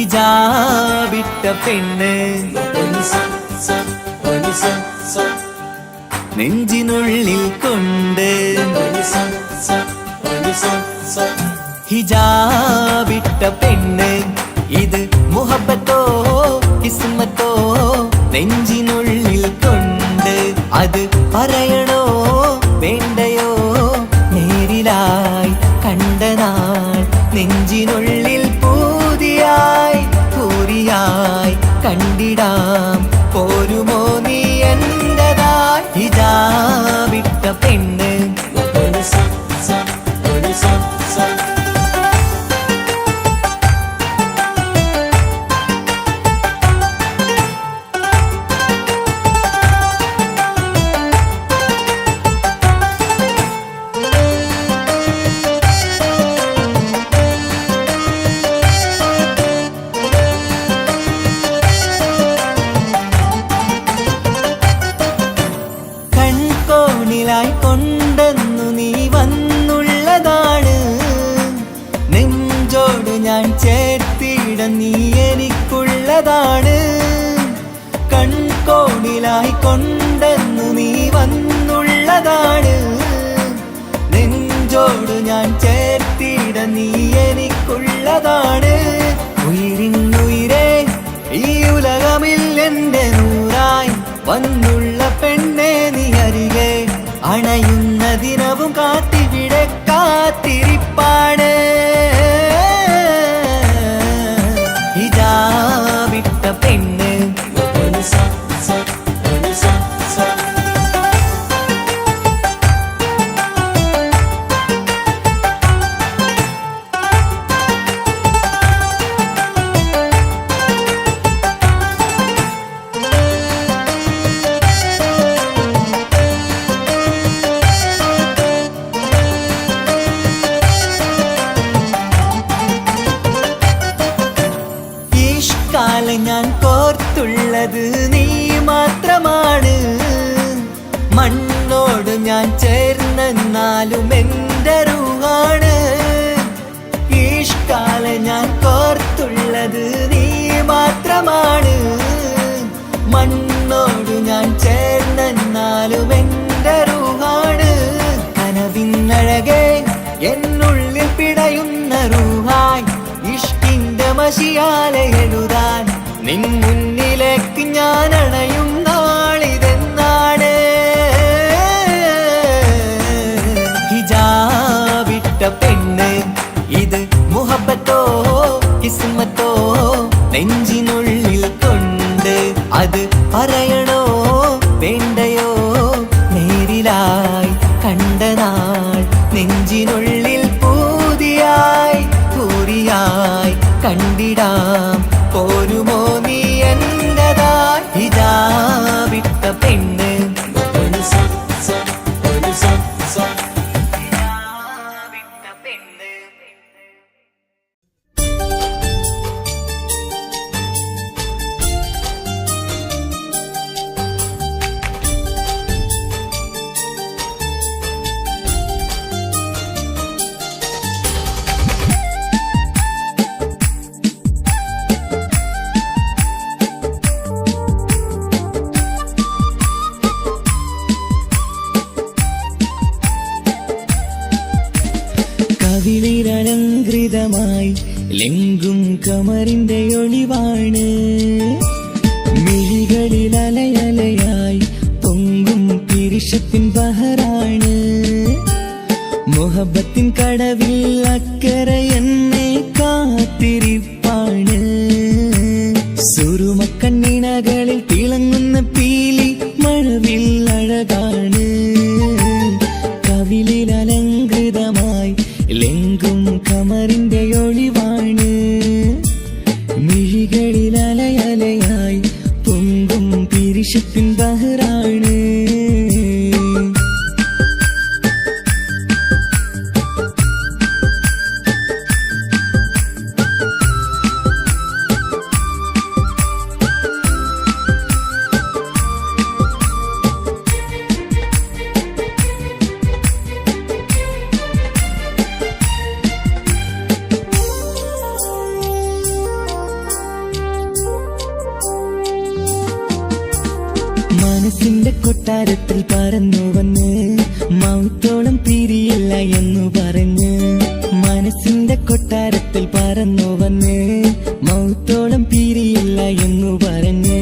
ഹിജാബിട്ട പെണ്ണ് നെഞ്ചിനുള്ളിൽ കൊണ്ട് ഹിജാബിട്ട പെണ്ണ് ഇത് മുഹബത്തോ കിസ്മത്തോ നെഞ്ചിനുള്ളിൽ കൊണ്ട് അത് പറയണോ വേണ്ടയോ നേരിലായി കണ്ട നാൾ നെഞ്ചിനുള്ളിൽ പൂതിയായി പൂരിയായി കണ്ടിടാം പോരുമോ നീ എന്റതായി ഹിജാബിട്ട പെണ്ണ് കൊണ്ടെന്നു നീ വന്നുള്ളതാണ് നെഞ്ചോട് ഞാൻ ചേർത്തിട നീ എനിക്കുള്ളതാണ് കൺകോണിലായി കൊണ്ടെന്നു നീ വന്നുള്ളതാണ് നെഞ്ചോട് ഞാൻ ചേർത്തിട നീ എനിക്കുള്ളതാണ് ഉയിരിന്നുയിരേ ഈ ഉലകമിൽ എന്റെ നൂറായി വന്നുള്ള പെണ്ണെ നീ അരികെ അണയുന്ന ദിനവും കാത്തിവിടെ കാത്തിരിപ്പാണ് ഹിജാബിട്ട പെണ്ണ് ഞാൻ കോർത്തുള്ളത് നീ മാത്രമാണ് മണ്ണോട് ഞാൻ ചേർന്നെന്നാലും എൻ്റെ റൂഹാണ് ഈഷ്കാല ഞാൻ കോർത്തുള്ളത് നീ മാത്രമാണ് മണ്ണോട് ഞാൻ ചേർന്നെന്നാലും എൻ്റെ റൂഹാണ് കനവിന്നഴകെ എന്നുള്ളിൽ പിടയുന്ന റൂഹായി ഇഷ്കിന്റെ മഷിയാലെ എഴുതാൻ നിൻ മുന്നിലേക്ക് ഞാൻ അണയും നാളിതെന്നാണ് ഹിജാബിട്ട പെണ്ണ് ഇത് മുഹബത്തോ കിസ്മത്തോ നെഞ്ചിനുള്ളിൽ കൊണ്ട് അത് പറയണോ വേണ്ടയോ നേരിലായി കണ്ട നാൾ നെഞ്ചിനുള്ളിൽ പൂതിയായി പൂരിയായി കണ്ടിടാം പോരുമോ നീ എന്റതായി ഹിജാബിട്ട പെണ്ണ് കവിളിലലങ്കൃതമായി ലെങ്കും കമറിന്റെ ഒളിവാണ് മിഴികളിൽ അലയലയായി പൊങ്കും പിരിശത്തിൻ ബഹറാണ് മുഹബത്തിൻ കടവിൽ അക്കരെ എന്നെ കാത്തിരിപ്പാണ് സുറുമക്കണ്ണിണകളിൽ തിളങ്ങുന്ന പീലി മഴവിൽ അഴകാണ് കവിളിലലങ്കൃതമായി ലെങ്കും കമറിന്റെ ഒളിവാണ് മിഴികളിൽ അലയലയായി പൊങ്കും പിരിശത്തിൻ ബഹറാണ് മനസ്സിന്റെ കൊട്ടാരത്തിൽ പറന്നു വന്ന് മൗത്തോളം പിരിയില്ല എന്നു പറഞ്ഞ് മനസ്സിന്റെ കൊട്ടാരത്തിൽ പറന്നു വന്ന് മൗത്തോളം പിരിയില്ല എന്നു പറഞ്ഞ്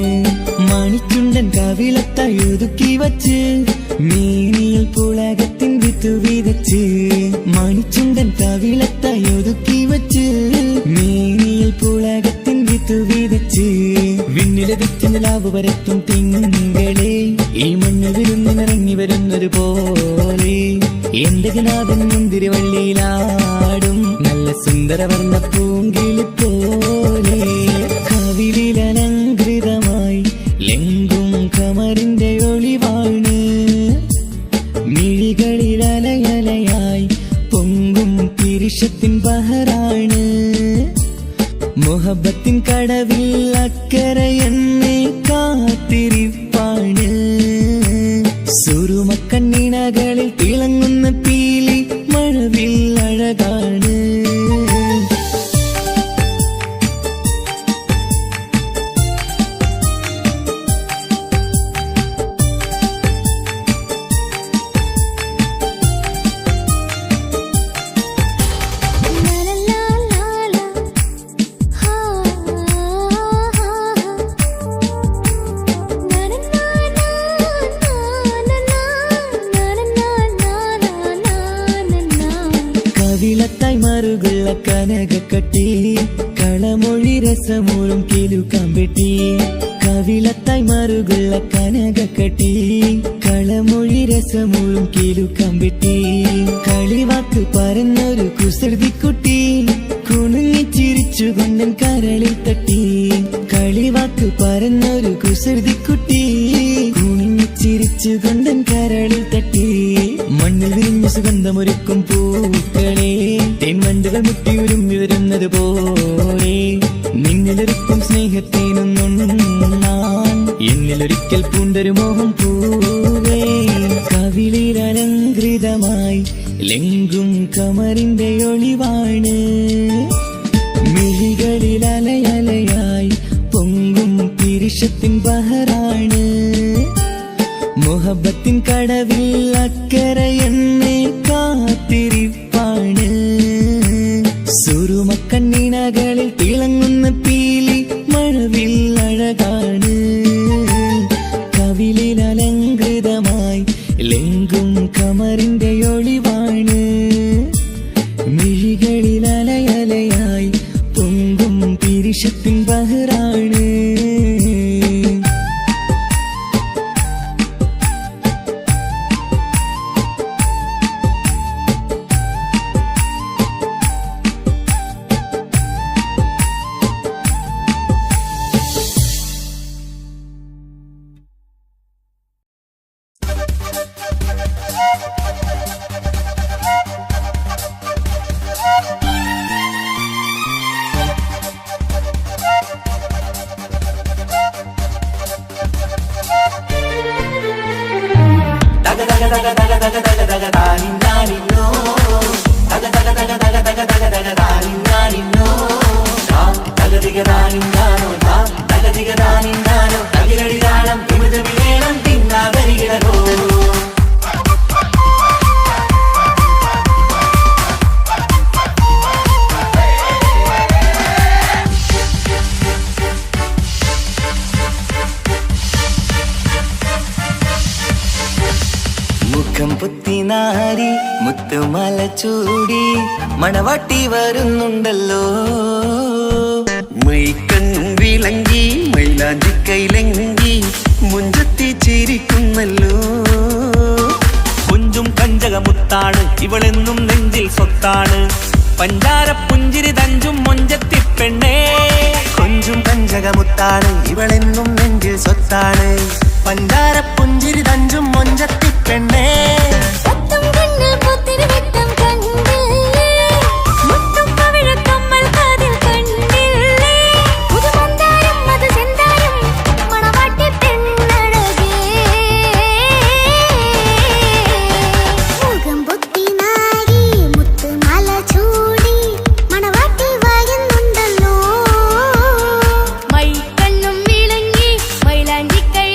മണിച്ചുണ്ടൻ കവിളത്തായി ഒതുക്കി വച്ച് മേനിയിൽ പുളകത്തിൻ വിത്തു വിതച്ച് മണിച്ചുണ്ടൻ കവിളത്തായി ഒതുക്കി വച്ച് മേനിയിൽ പുളകത്തിൻ വിത്തു വിതച്ച് വിണ്ണിലതിച്ച് നിലാവ് വരത്തും തിങ്കളെ ഈ മണ്ണ് വിരുന്നിനിറങ്ങി വരുന്നൊരു പോലെ എന്റെ കിനാവിൻ മുന്തിരിവള്ളിയിലാടും നല്ല സുന്ദരവർണ്ണ പൂങ്കിളി പോലെ കവിളിലലങ്കൃതമായി ലെങ്കും കമറിന്റെ ഒളിവാണ് മിഴികളിലലയലയായി പൊങ്കും പിരിശത്തിൻ ബഹറാണ് മുഹബത്തിൻ കടവിൽ അക്കരെ എന്നെ കാത്തിരിപ്പാണ് സുറുമക്കണ്ണിണകളിൽ തിളങ്ങുന്ന പീലി മഴവിൽ അഴകാണ് കവിളത്തായി മറുകുള്ള കനകക്കട്ടി കളമൊഴി രസമൂറും കിലുക്കാമ്പെട്ടി കവിളത്തായി മറുകുള്ള കനകക്കട്ടി കളമൊഴി രസമൂറും കിലുക്കാമ്പെട്ടി കളിവാക്ക് പറഞ്ഞൊരു കുസൃതിക്കുട്ടി കുണുങ്ങി ചിരിച്ചുകൊണ്ടൻ കരളിൽ തട്ടി കളിവാക്ക് പറഞ്ഞൊരു കുസൃതിക്കുട്ടി കുണുങ്ങി ചിരിച്ചുകൊണ്ടൻ കരളിൽ തട്ടി മണ്ണിൽ വിരിഞ്ഞ സുഗന്ധമൊരുക്കും പൂക്കളെ തേൻവണ്ടുകൾ മുട്ടിയുരുമ്മി വരുന്നത് പോലെ നിന്നിലൊരുക്കും സ്നേഹത്തേനൊന്നുണ്ണാൻ എന്നിലൊരിക്കൽ പൂണ്ടൊരു മോഹം പൂവേ കവിളിലലങ്കൃതമായി ലെങ്കും കമറിന്റെ ഒളിവാണ് മിഴികളിലലയലയായി പൊങ്കും പിരിശത്തിൻ ബഹറാണ് മുഹബത്തിൻ കടവിൽ അക്കരെ എന്നെ കാത്തിരിപ്പാണ് സുറുമക്കണ്ണിണകളിൽ തിളങ്ങുന്ന പീലി മഴവിൽ അഴകാണ് കവിളിലലങ്കൃതമായി ലെങ്കും കമറിന്റെ ഒളിവാണ് മിഴികളിലലയലയായി പൊങ്കും പിരിശത്തിൻ ബഹറാണ് മുഖം പുത്തിനാരി മുത്തുമല ചൂടി മണവാട്ടി വരുന്നുണ്ടല്ലോ മൈക്കണ്ണും വിളങ്ങി മൈലാഞ്ചി കൈലങ്കി മുഞ്ചത്തി ചിരിക്കുന്നല്ലോ കുഞ്ചും കഞ്ചകമുത്താണ് ഇവളെന്നും നെഞ്ചിൽ സ്വത്താണ് പഞ്ചാര പുഞ്ചിരി തഞ്ചും മൊഞ്ചത്തി പെണ്ണേ കൊഞ്ചും കഞ്ചകമുത്താണ് ഇവളെന്നും നെഞ്ചിൽ സ്വത്താണ് പഞ്ചാര പുഞ്ചിരി തഞ്ചും മൊഞ്ചത്തി പെണ്ണേ മൈക്കണ്ണും വിളങ്ങി മൈലാഞ്ചി കൈ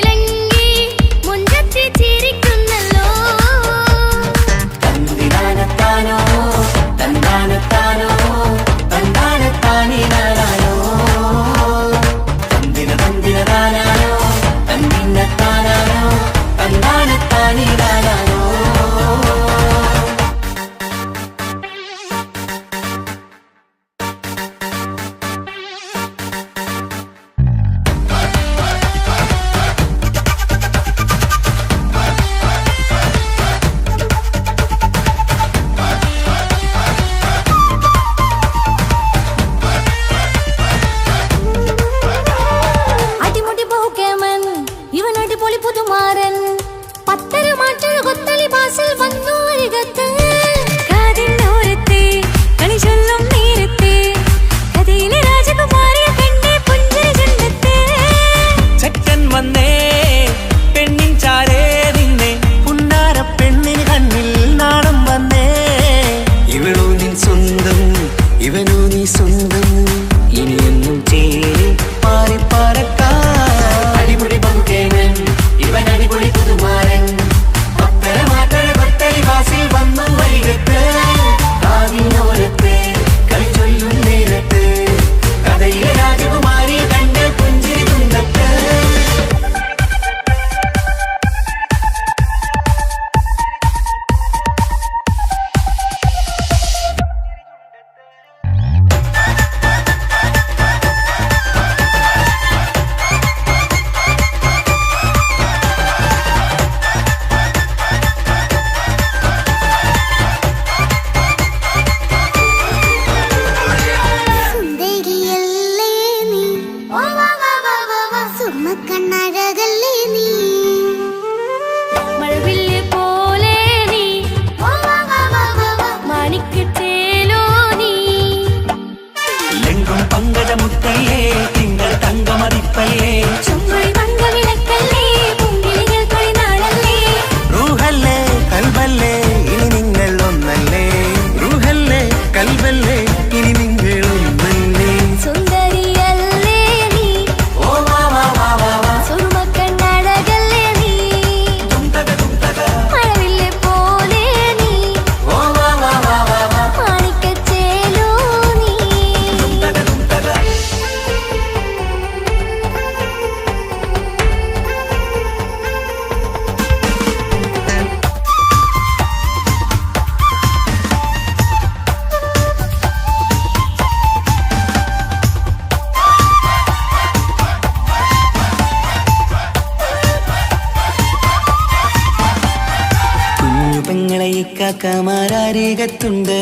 ഇക്കാക്കമാരരികത്തുണ്ട്.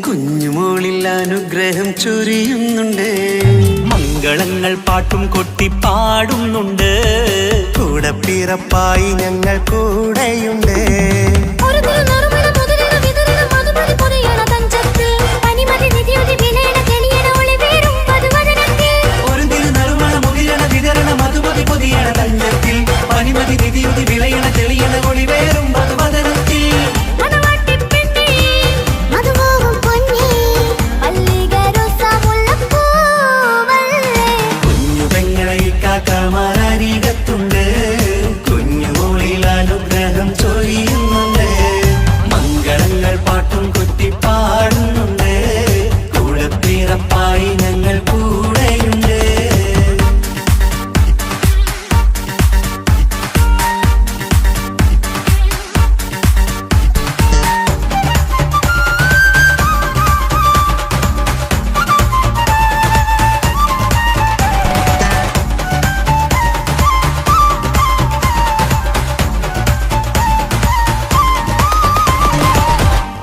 കുഞ്ഞുമോളിൽ അനുഗ്രഹം ചൊരിയുന്നുണ്ട്. മംഗളങ്ങൾ പാട്ടും കൊട്ടി പാടുന്നുണ്ട്. കൂടെ പിറപ്പായി ഞങ്ങൾ കൂടെയുണ്ട്. ഒരു തിരുനറുമണ മുകിരണ വിതരണ മധുമതി പൊതിയണ തഞ്ചത്തിൽ പനിമതി നിധിയുതി വിളയണ തെളിയണ ഒളിവേറും മധുവദനത്തിൽ. കുഞ്ഞു പെങ്ങളെ ഇക്കാക്കമാരരികത്തുണ്ട്. കുഞ്ഞുമോളിൽ അനുഗ്രഹം ചൊരിയുന്നുണ്ട്. മംഗളങ്ങൾ പാട്ടും കൊട്ടി പാടുന്നുണ്ട്. കൂടെ പിറപ്പായി ഞങ്ങൾ കൂടെയുണ്ട്.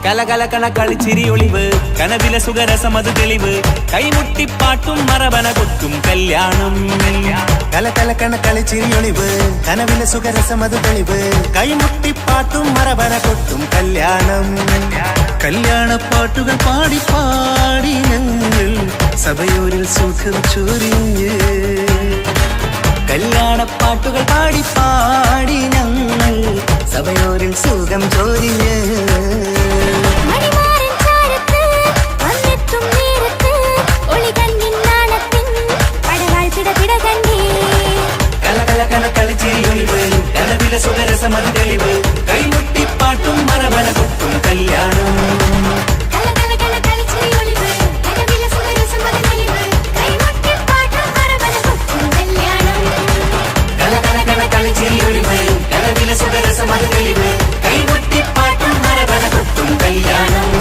കലകലകണ കളിച്ചിരി ഒളിവ് കനവില സുഖരസമത് തെളിവ് കൈമുട്ടിപ്പാട്ടും മറവന കൊട്ടും കല്യാണം. കലകലക്കണ കളിച്ചിരിയൊളിവ് കനവിലെ സുഖരസമത് തെളിവ് കൈമുട്ടിപ്പാട്ടും മറവന കൊട്ടും കല്യാണം. കല്യാണപ്പാട്ടുകൾ പാടി പാടി ഞങ്ങൾ സഭയൂരിൽ സുഖം ചൊരിഞ്ഞ്. കല്യാണപ്പാട്ടുകൾ പാടി പാടി ഞങ്ങൾ സഭയോരിൽ സുഖം ചൊരിഞ്ഞ്. കലകലകണ കളിച്ചിരിയൊളിവ് കനവിലെ സുഖരസമത് തെളിവ് കൈമുട്ടിപ്പാട്ടും മറവന കൊട്ടും കല്യാണം. കലകലകണ കളിച്ചിരിയൊളിവ് കനവിലെ സുഖരസമത് തെളിവ് കൈമുട്ടിപ്പാട്ടും മറവന കൊട്ടും കല്യാണം.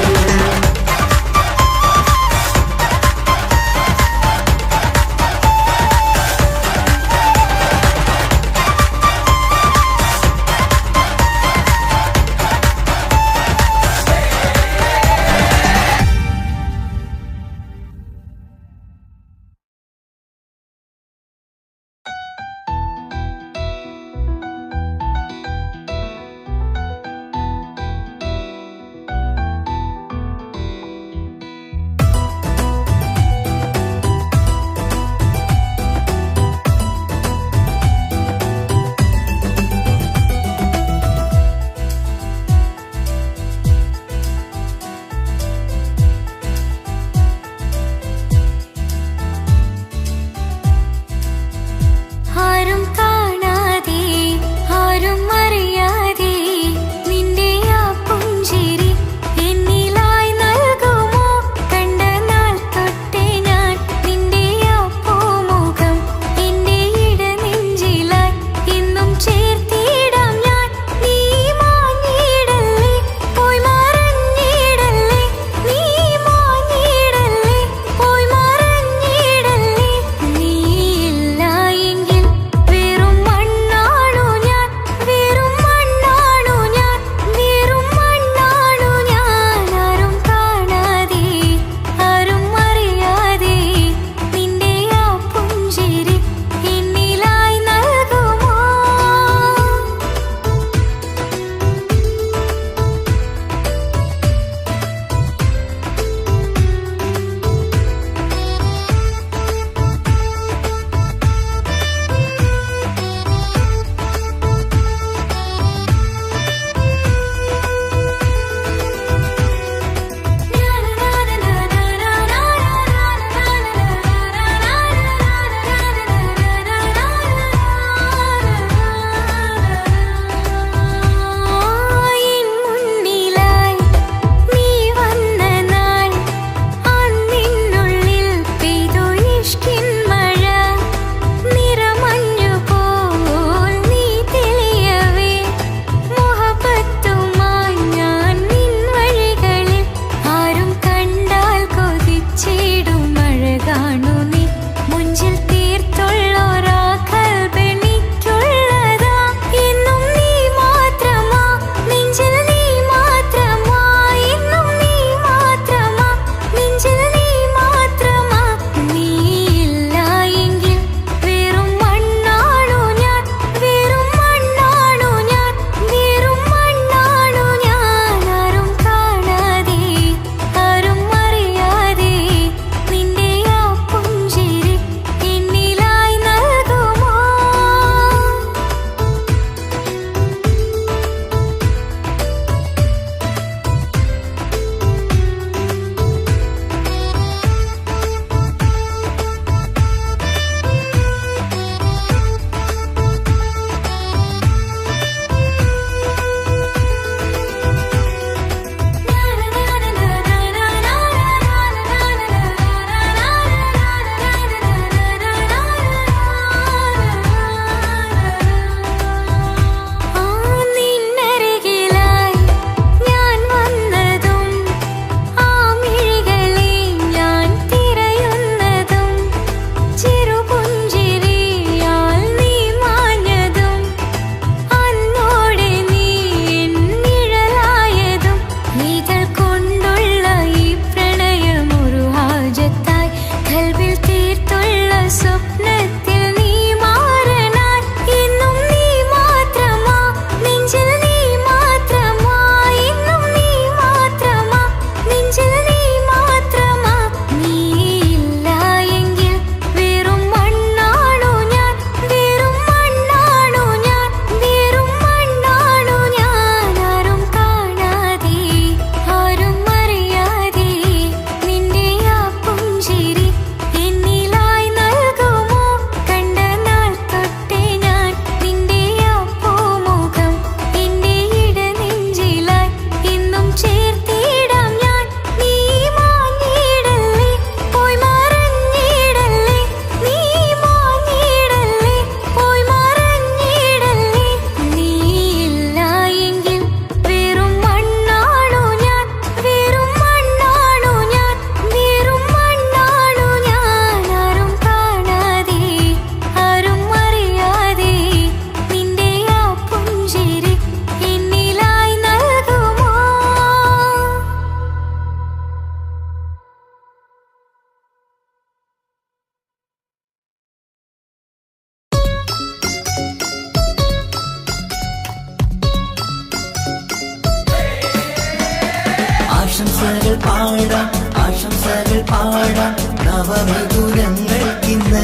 പാടാം നവമിഥുനങ്ങൾക്കിന്ന്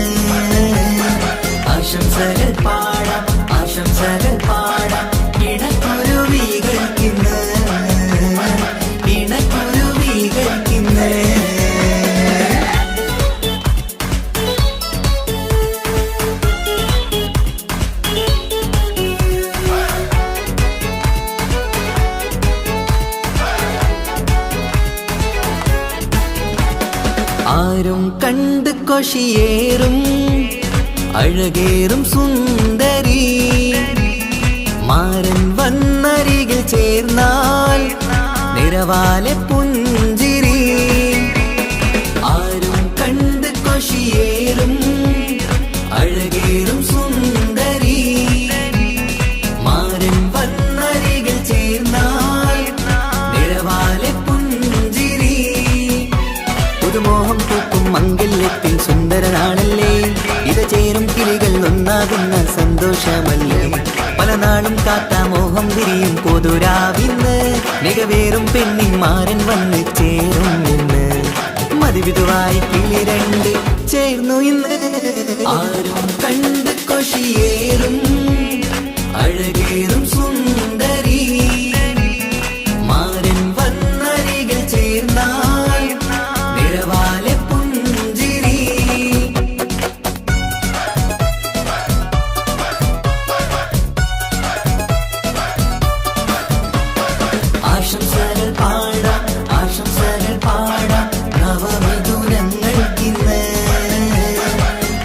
ആശംസകൾ പാടാം ആശംസകൾ പാടാം ഇണക്കുരുവികൾക്കിന്ന് ഇണക്കുരുവികൾക്കിന്ന് ആരും കണ്ട് കൊഷിയേറും അഴകേറും സുന്ദരി മാരൻ വന്നരികിൽ ചേർന്നാൽ നിറവാലെ പുഞ്ചിരി ആരും കണ്ട് കൊഷിയേറും അഴകേറും സുന്ദരി മാരൻ വന്നരികിൽ ചേർന്നാൽ നിറവാലെ പുഞ്ചിരി പുതുമോഹം പൂക്കും മംഗല്യത്തിൻ സുന്ദരനാണല്ലേ ഇത് ചേരും കിളികൾ ഒന്നാകുന്ന സന്തോഷമല്ലേ പല നാളും കാത്ത മോഹം വിരിയും പൊതുരാവിന്ന് മികവേറും പെണ്ണിന്മാരൻ വന്ന് ചേരും ഇന്ന് മതിവിധുവായി കിളി രണ്ട് ചേർന്നു ഇന്ന് ആരും കണ്ട് കൊഷിയേറും അഴകേറും സുന്ദരി മാരൻ വന്നരികിൽ ചേർന്നാൽ നിറവാലെ പുഞ്ചിരി ആശംസകൾ പാടാം ആശംസകൾ പാടാം നവമിഥുനങ്ങൾക്കിന്ന്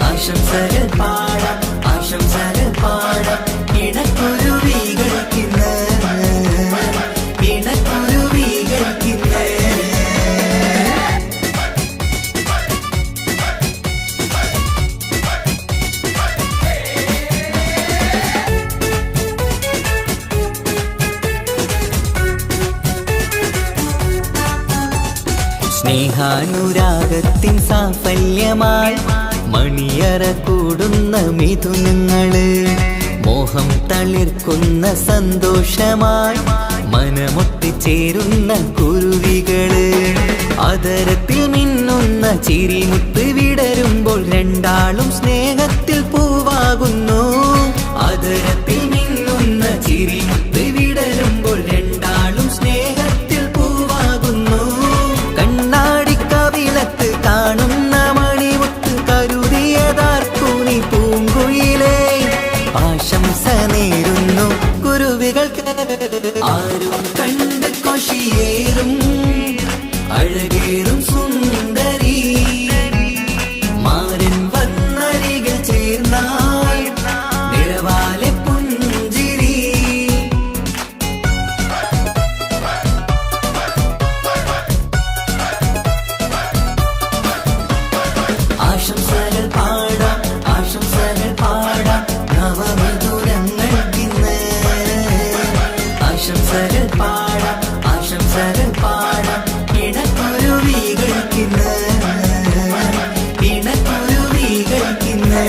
ആശംസകൾ പാടാം ആശംസകൾ പാടാം ഇണക്കുരുവികൾക്കിന്ന് ഇണക്കുരുവികൾക്കിന്ന് സ്നേഹാനുരാഗത്തിൻ സാഫല്യമായി മണിയറ കൂടുന്ന മിഥുനങ്ങള് മോഹം തളിർക്കുന്ന സന്തോഷമായി മനമൊട്ടിച്ചേരുന്ന കുരുവികള് അതരത്തിൽ മിന്നുന്ന ചിരിമുത്ത് വിടരുമ്പോൾ രണ്ടാളും സ്നേഹത്തിൽ പൂവാകുന്നു അതരത്തിൽ മിന്നുന്ന ചിരിമുത്ത് വിടരുമ്പോൾ രണ്ടാളും സ്നേഹത്തിൽ പൂവാകുന്നു കണ്ണാടിക്കവിളത്ത് കാണുന്ന മണിമുത്ത് കരുതിയതാർക്കൂനി പൂങ്കുയിലേ ആശംസ നേരുന്നു കുരുവികൾക്ക് ആരും കണ്ട് കൊഷിയേറും അഴകേറും സുന്ദരി മാരൻ വന്നരികിൽ ചേർന്നാൽ നിറവാലെ പുഞ്ചിരി ആശംസകൾ പാടാം ആശംസകൾ പാടാം നവമിഥുനങ്ങൾക്കിന്ന് ആശംസകൾ പാടാം ആശംസകൾ പാടാം ഇണക്കുരുവികൾക്കിന്ന് ഇണക്കുരുവികൾക്കിന്ന്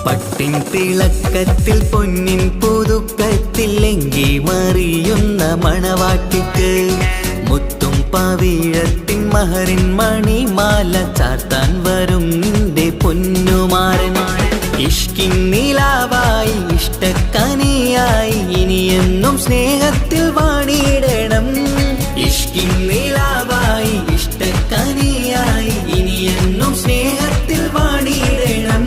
പട്ടിൻ തിളക്കത്തിൽ പൊന്നിൻ പുതുക്കത്തിൽ എങ്കി മറിയുന്ന മണവാട്ടിക്ക് മുത്തും പവിഴത്തിൻ മഹറിൻ മണിമാല ചാർത്താൻ വരും നിന്റെ പൊന്നുമാരൻ ഇഷ്കിൻ നിലാവായി ഇഷ്ടക്കനിയായി ഇനിയെന്നും സ്നേഹത്തിൽ വാണിയിടണം ഇഷ്കിൻ നിലാവായി ഇഷ്ടക്കനിയായി ഇനിയെന്നും സ്നേഹത്തിൽ വാണിയിടണം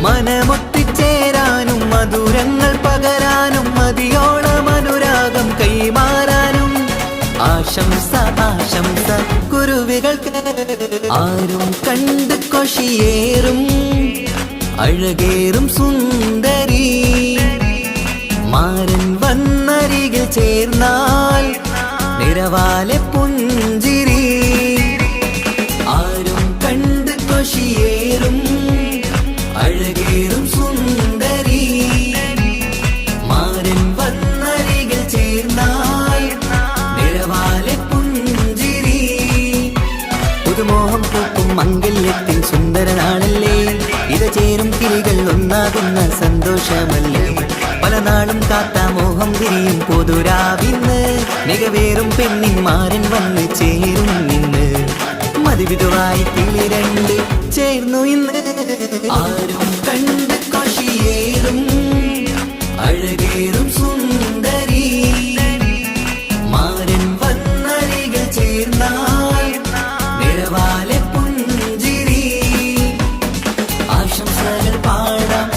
മനമൊത്തിച്ചേരാനും മധുരങ്ങൾ പകരാനും മതിയോളം അനുരാഗം കൈമാറാനും ആശംസ ആശംസ കുരുവികൾക്ക് ആരും കണ്ട് കൊഷിയേറും അഴകേറും സുന്ദരി മാരൻ വന്നരികിൽ ചേർന്നാൽ നിറവാലെ പുഞ്ചിരി ആരും കണ്ട് കൊഷിയേറും അഴകേറും സുന്ദരി മാരൻ വന്നരികിൽ ചേർന്നാൽ നിറവാലെ പുഞ്ചിരി ചേരും കിളികൾ ഒന്നാകുന്ന സന്തോഷമല്ലേ പല നാളും കാത്ത മോഹം തിരിയും പൊതുരാവിന്ന് മികവേറും പെണ്ണിൻ മാരൻ വന്ന് ചേരും നിന്ന് മതിവിധുവായി കിളി രണ്ട് ചേർന്നു ഇന്ന് ആരും കണ്ട് കാശിയേറും അഴകേറും സുന്ദരി മാരൻ വന്നരികൾ ചേർന്നാൽ നിഴവാലെ പുഞ്ചിരി ആശംസകൾ പാടാം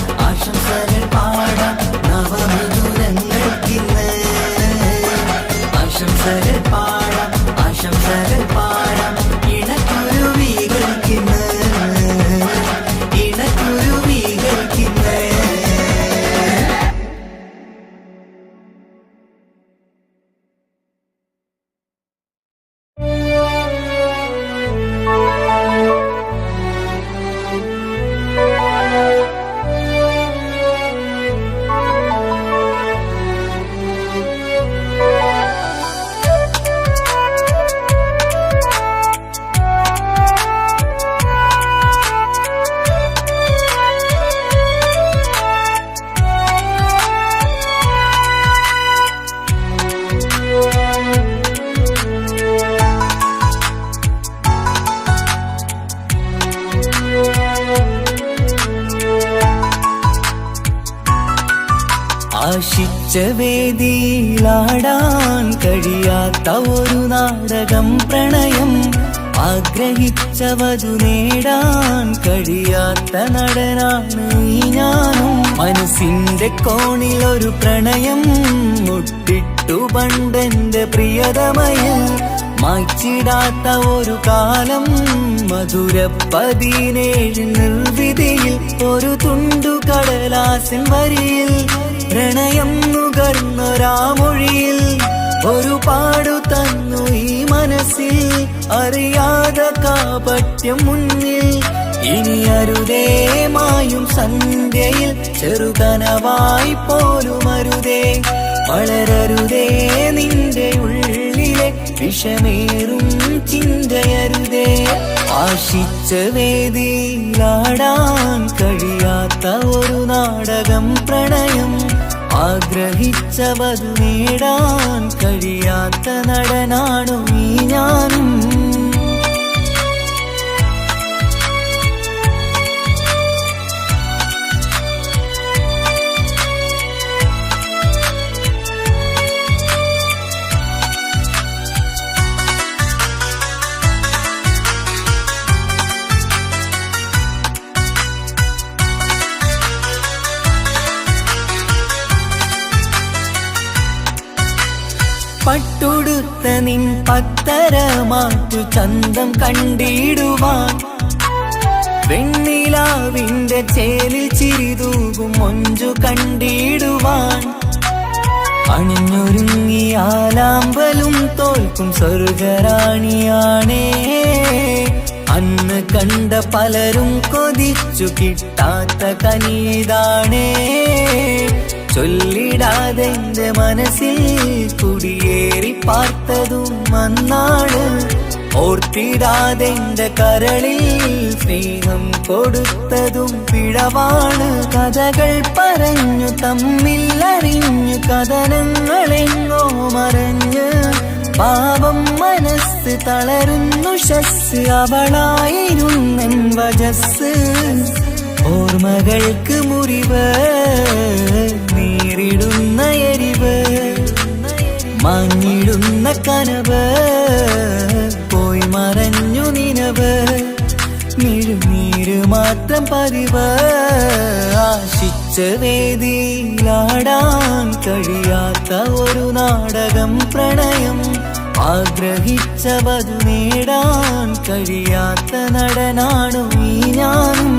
നവമധുരങ്ങൾക്കിന്ന് ആശംസകൾ പാടാം ഇണക്കുരുവികൾക്കിന്ന് ആശിച്ച വേദിയിലാടാൻ കഴിയാത്ത ഒരു നാടകം പ്രണയം ആഗ്രഹിച്ചവതു നേടാൻ കഴിയാത്ത നടനാണ് ഈ ഞാനും മനസ്സിന്റെ കോണിൽ ഒരു പ്രണയം മുട്ടിട്ടു പണ്ടെന്റെ പ്രിയതമയിൽ മായ്ച്ചിടാത്ത ഒരു കാലം മധുര 17 നിർവിധിയിൽ ഒരു തുണ്ടു കടലാസിൻ വരിയിൽ പ്രണയം നുകർന്നൊരാമൊഴിയിൽ ഒരു പാടു തന്നു ഈ മനസ്സിൽ അറിയാതെ കാപട്യം മുന്നിൽ ഇനി അരുതേ മായും സന്ധ്യയിൽ ചെറുകനവായി പോലും അരുതേ വളരരുതേ നിന്റെ ഉള്ളിലെ വിഷമേറും ചിന്തയരുതേ ആശിച്ച വേദിയിലാടാൻ കഴിയാത്ത ഒരു നാടകം പ്രണയം ആഗ്രഹിച്ചവതു നേടാൻ കഴിയാത്ത നടനാണു ഈ ഞാനും പട്ടുടുത്ത നിൻ പത്തരമാറ്റു ചന്തം കണ്ടിടുവാൻ വെണ്ണിലാവിന്റെ ചേലിൽ ചിരിതൂകും മൊഞ്ചു കണ്ടിടുവാൻ അണിഞ്ഞൊരുങ്ങിയാലാമ്പലും തോൽക്കും സ്വർഗറാണിയാണേ അന്ന് കണ്ട പലരും കൊതിച്ചു കിട്ടാത്ത കനിതാണേ ചൊല്ലിടാതെ എന്റെ മനസ്സിൽ കുടിയേറി പാർത്തതും അന്നാണ് ഓർത്തിടാതെ എന്റെ കരളിൽ സ്നേഹം കൊടുത്തതും പിഴവാണ് കഥകൾ പറഞ്ഞു തമ്മിൽ അറിഞ്ഞു കഥനങ്ങളെങ്ങോ മറഞ്ഞ് പാപം മനസ്സ് തളരുന്നു ശസ് അവളായിരുന്നെൻ വജസ് ഓർമ്മകൾക്ക് മുറിവ് നേരിടുന്ന എരിവ് മാഞ്ഞിടുന്ന കനവ് പോയി മറഞ്ഞു നിനവ് നീര് മാത്രം പതിവ് ആശിച്ച വേദിയിലാടാൻ കഴിയാത്ത ഒരു നാടകം പ്രണയം ആഗ്രഹിച്ചവതു നേടാൻ കഴിയാത്ത നടനാണു ഈ ഞാനും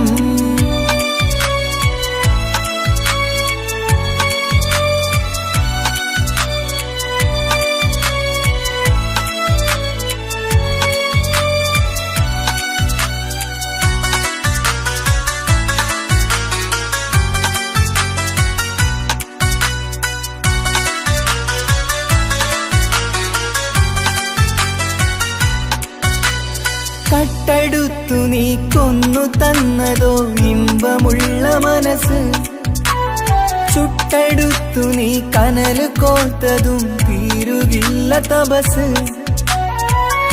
കട്ടെടുത്തു നീ കൊന്നു തന്നതോ ഇമ്പം ഈണമുള്ള മനസ്സ് ചുട്ടെടുത്തു നീ കനല് കോത്തതും തീരുകില്ല തപസ്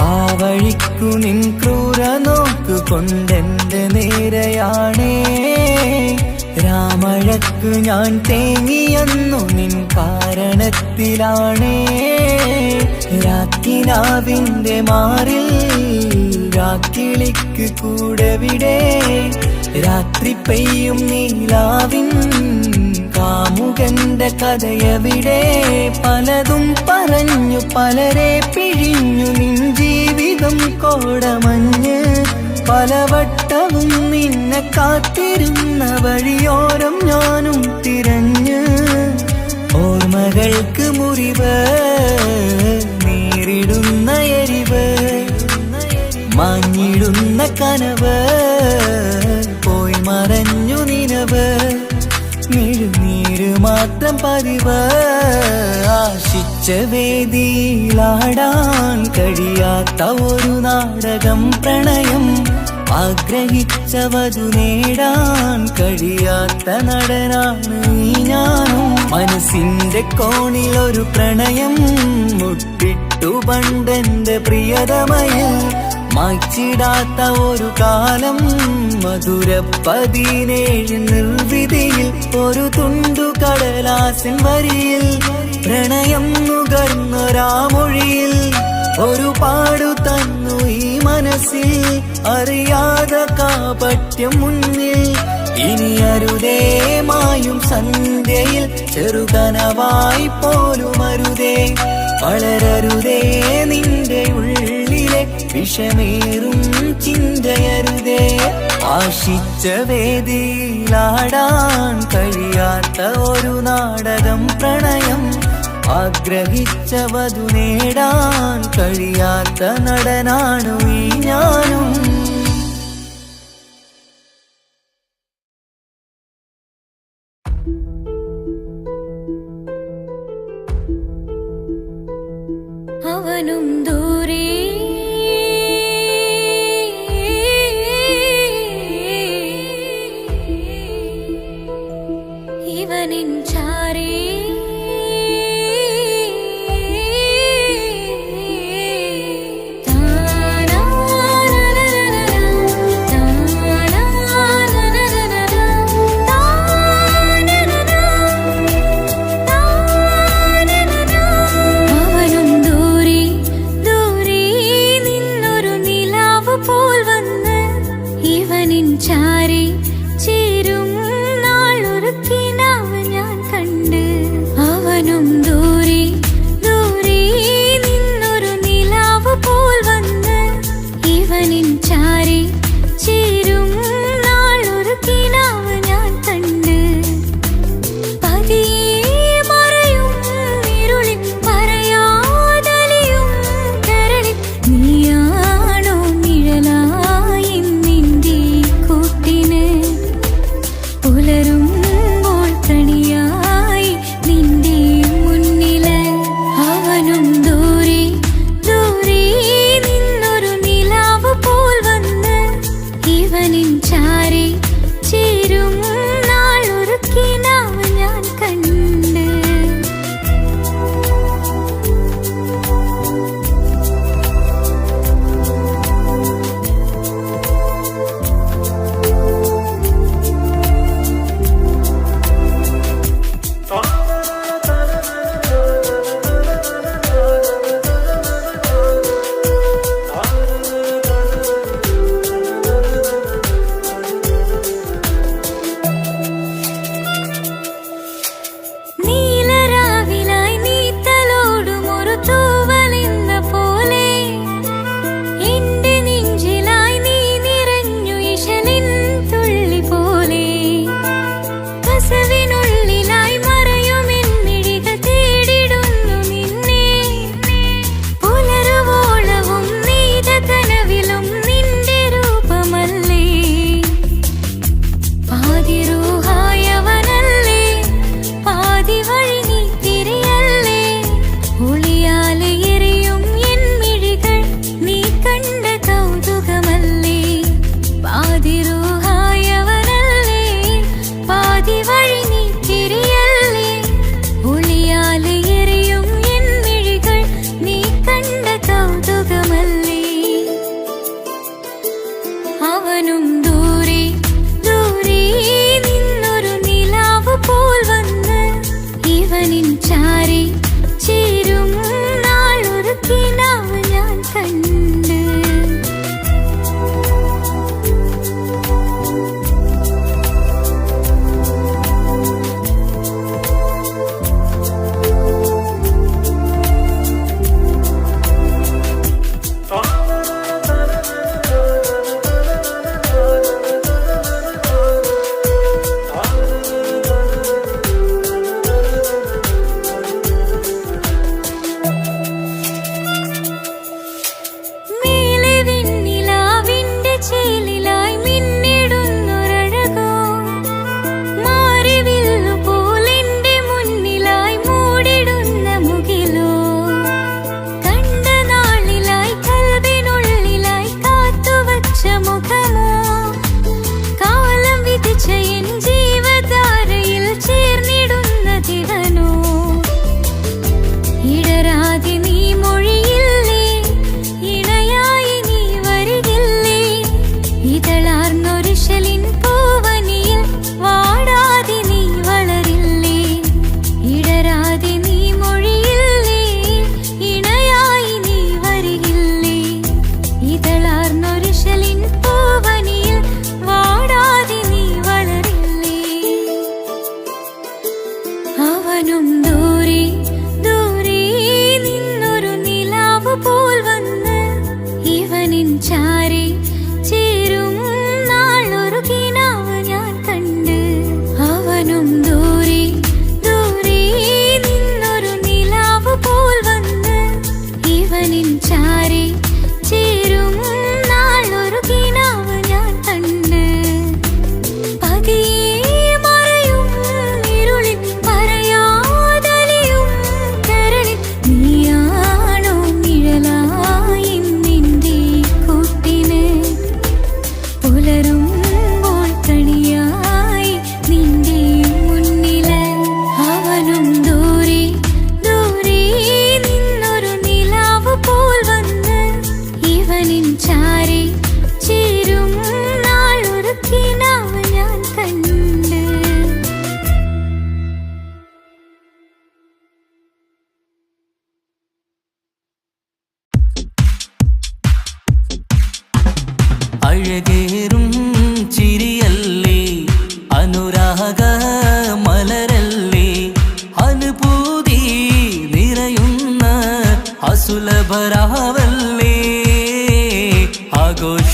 ആ വഴിക്കു നിൻ ക്രൂര നോക്കു കൊണ്ടെന്റെ നേരെയാണേ രാമഴക്കു ഞാൻ തേങ്ങിയെന്നു നിൻ കാരണത്തിലാണേ രാക്കിനാവിന്റെ മാറിൽ രാക്കിളിക്ക് കൂടെവിടെ രാത്രി പെയ്യും നീലാവിൻ കാമുകന്റെ കഥയവിടെ പലതും പറഞ്ഞു പലരെ പിഴിഞ്ഞു നിൻ ജീവിതം കോടമഞ്ഞ് പലവട്ടവും നിന്നെ കാത്തിരുന്ന വഴിയോരം ഞാനും തിരഞ്ഞ് ഓർമ്മകൾക്ക് മുറിവ് നേരിടുന്ന എരിവ് മാഞ്ഞിടുന്ന കനവ് പോയി മറഞ്ഞു നിനവ് മിഴുനീര് മാത്രം പതിവ് ആശിച്ച വേദിയിലാടാൻ കഴിയാത്ത ഒരു നാടകം പ്രണയം ആഗ്രഹിച്ചവതു നേടാൻ കഴിയാത്ത നടനാണ് ഈ ഞാനും മനസ്സിന്റെ കോണിൽ ഒരു പ്രണയം മുട്ടിട്ടു പണ്ടെന്റെ പ്രിയതമയിൽ മായ്ച്ചിടാത്ത ഒരു കാലം മധുര 17 നിർവിധിയിൽ ഒരു തുണ്ടു കടലാസിൻ വരിയിൽ പ്രണയം നുകർന്നൊരാമൊഴിയിൽ ഒരു പാടു തന്നു ഈ മനസ്സിൽ അറിയാതെ കാപട്യം മുന്നിൽ ഇനി അരുതേ മായും സന്ധ്യയിൽ ചെറുകനവായി പോലും അരുതേ വളരരുതേ നിന്റെ ഉള്ളിലെ വിഷമേറും ചിന്തയരുതേ ആശിച്ച വേദിയിലാടാൻ കഴിയാത്ത ഒരു നാടകം പ്രണയം ആഗ്രഹിച്ചവതു നേടാൻ കഴിയാത്ത നടനാണു ഈ ഞാനും അവനും ദൂരെ ഇവനിൻ ചാരേ ചാരി ചേരും നാളൊരു കിനാവ് ഞാൻ കണ്ട്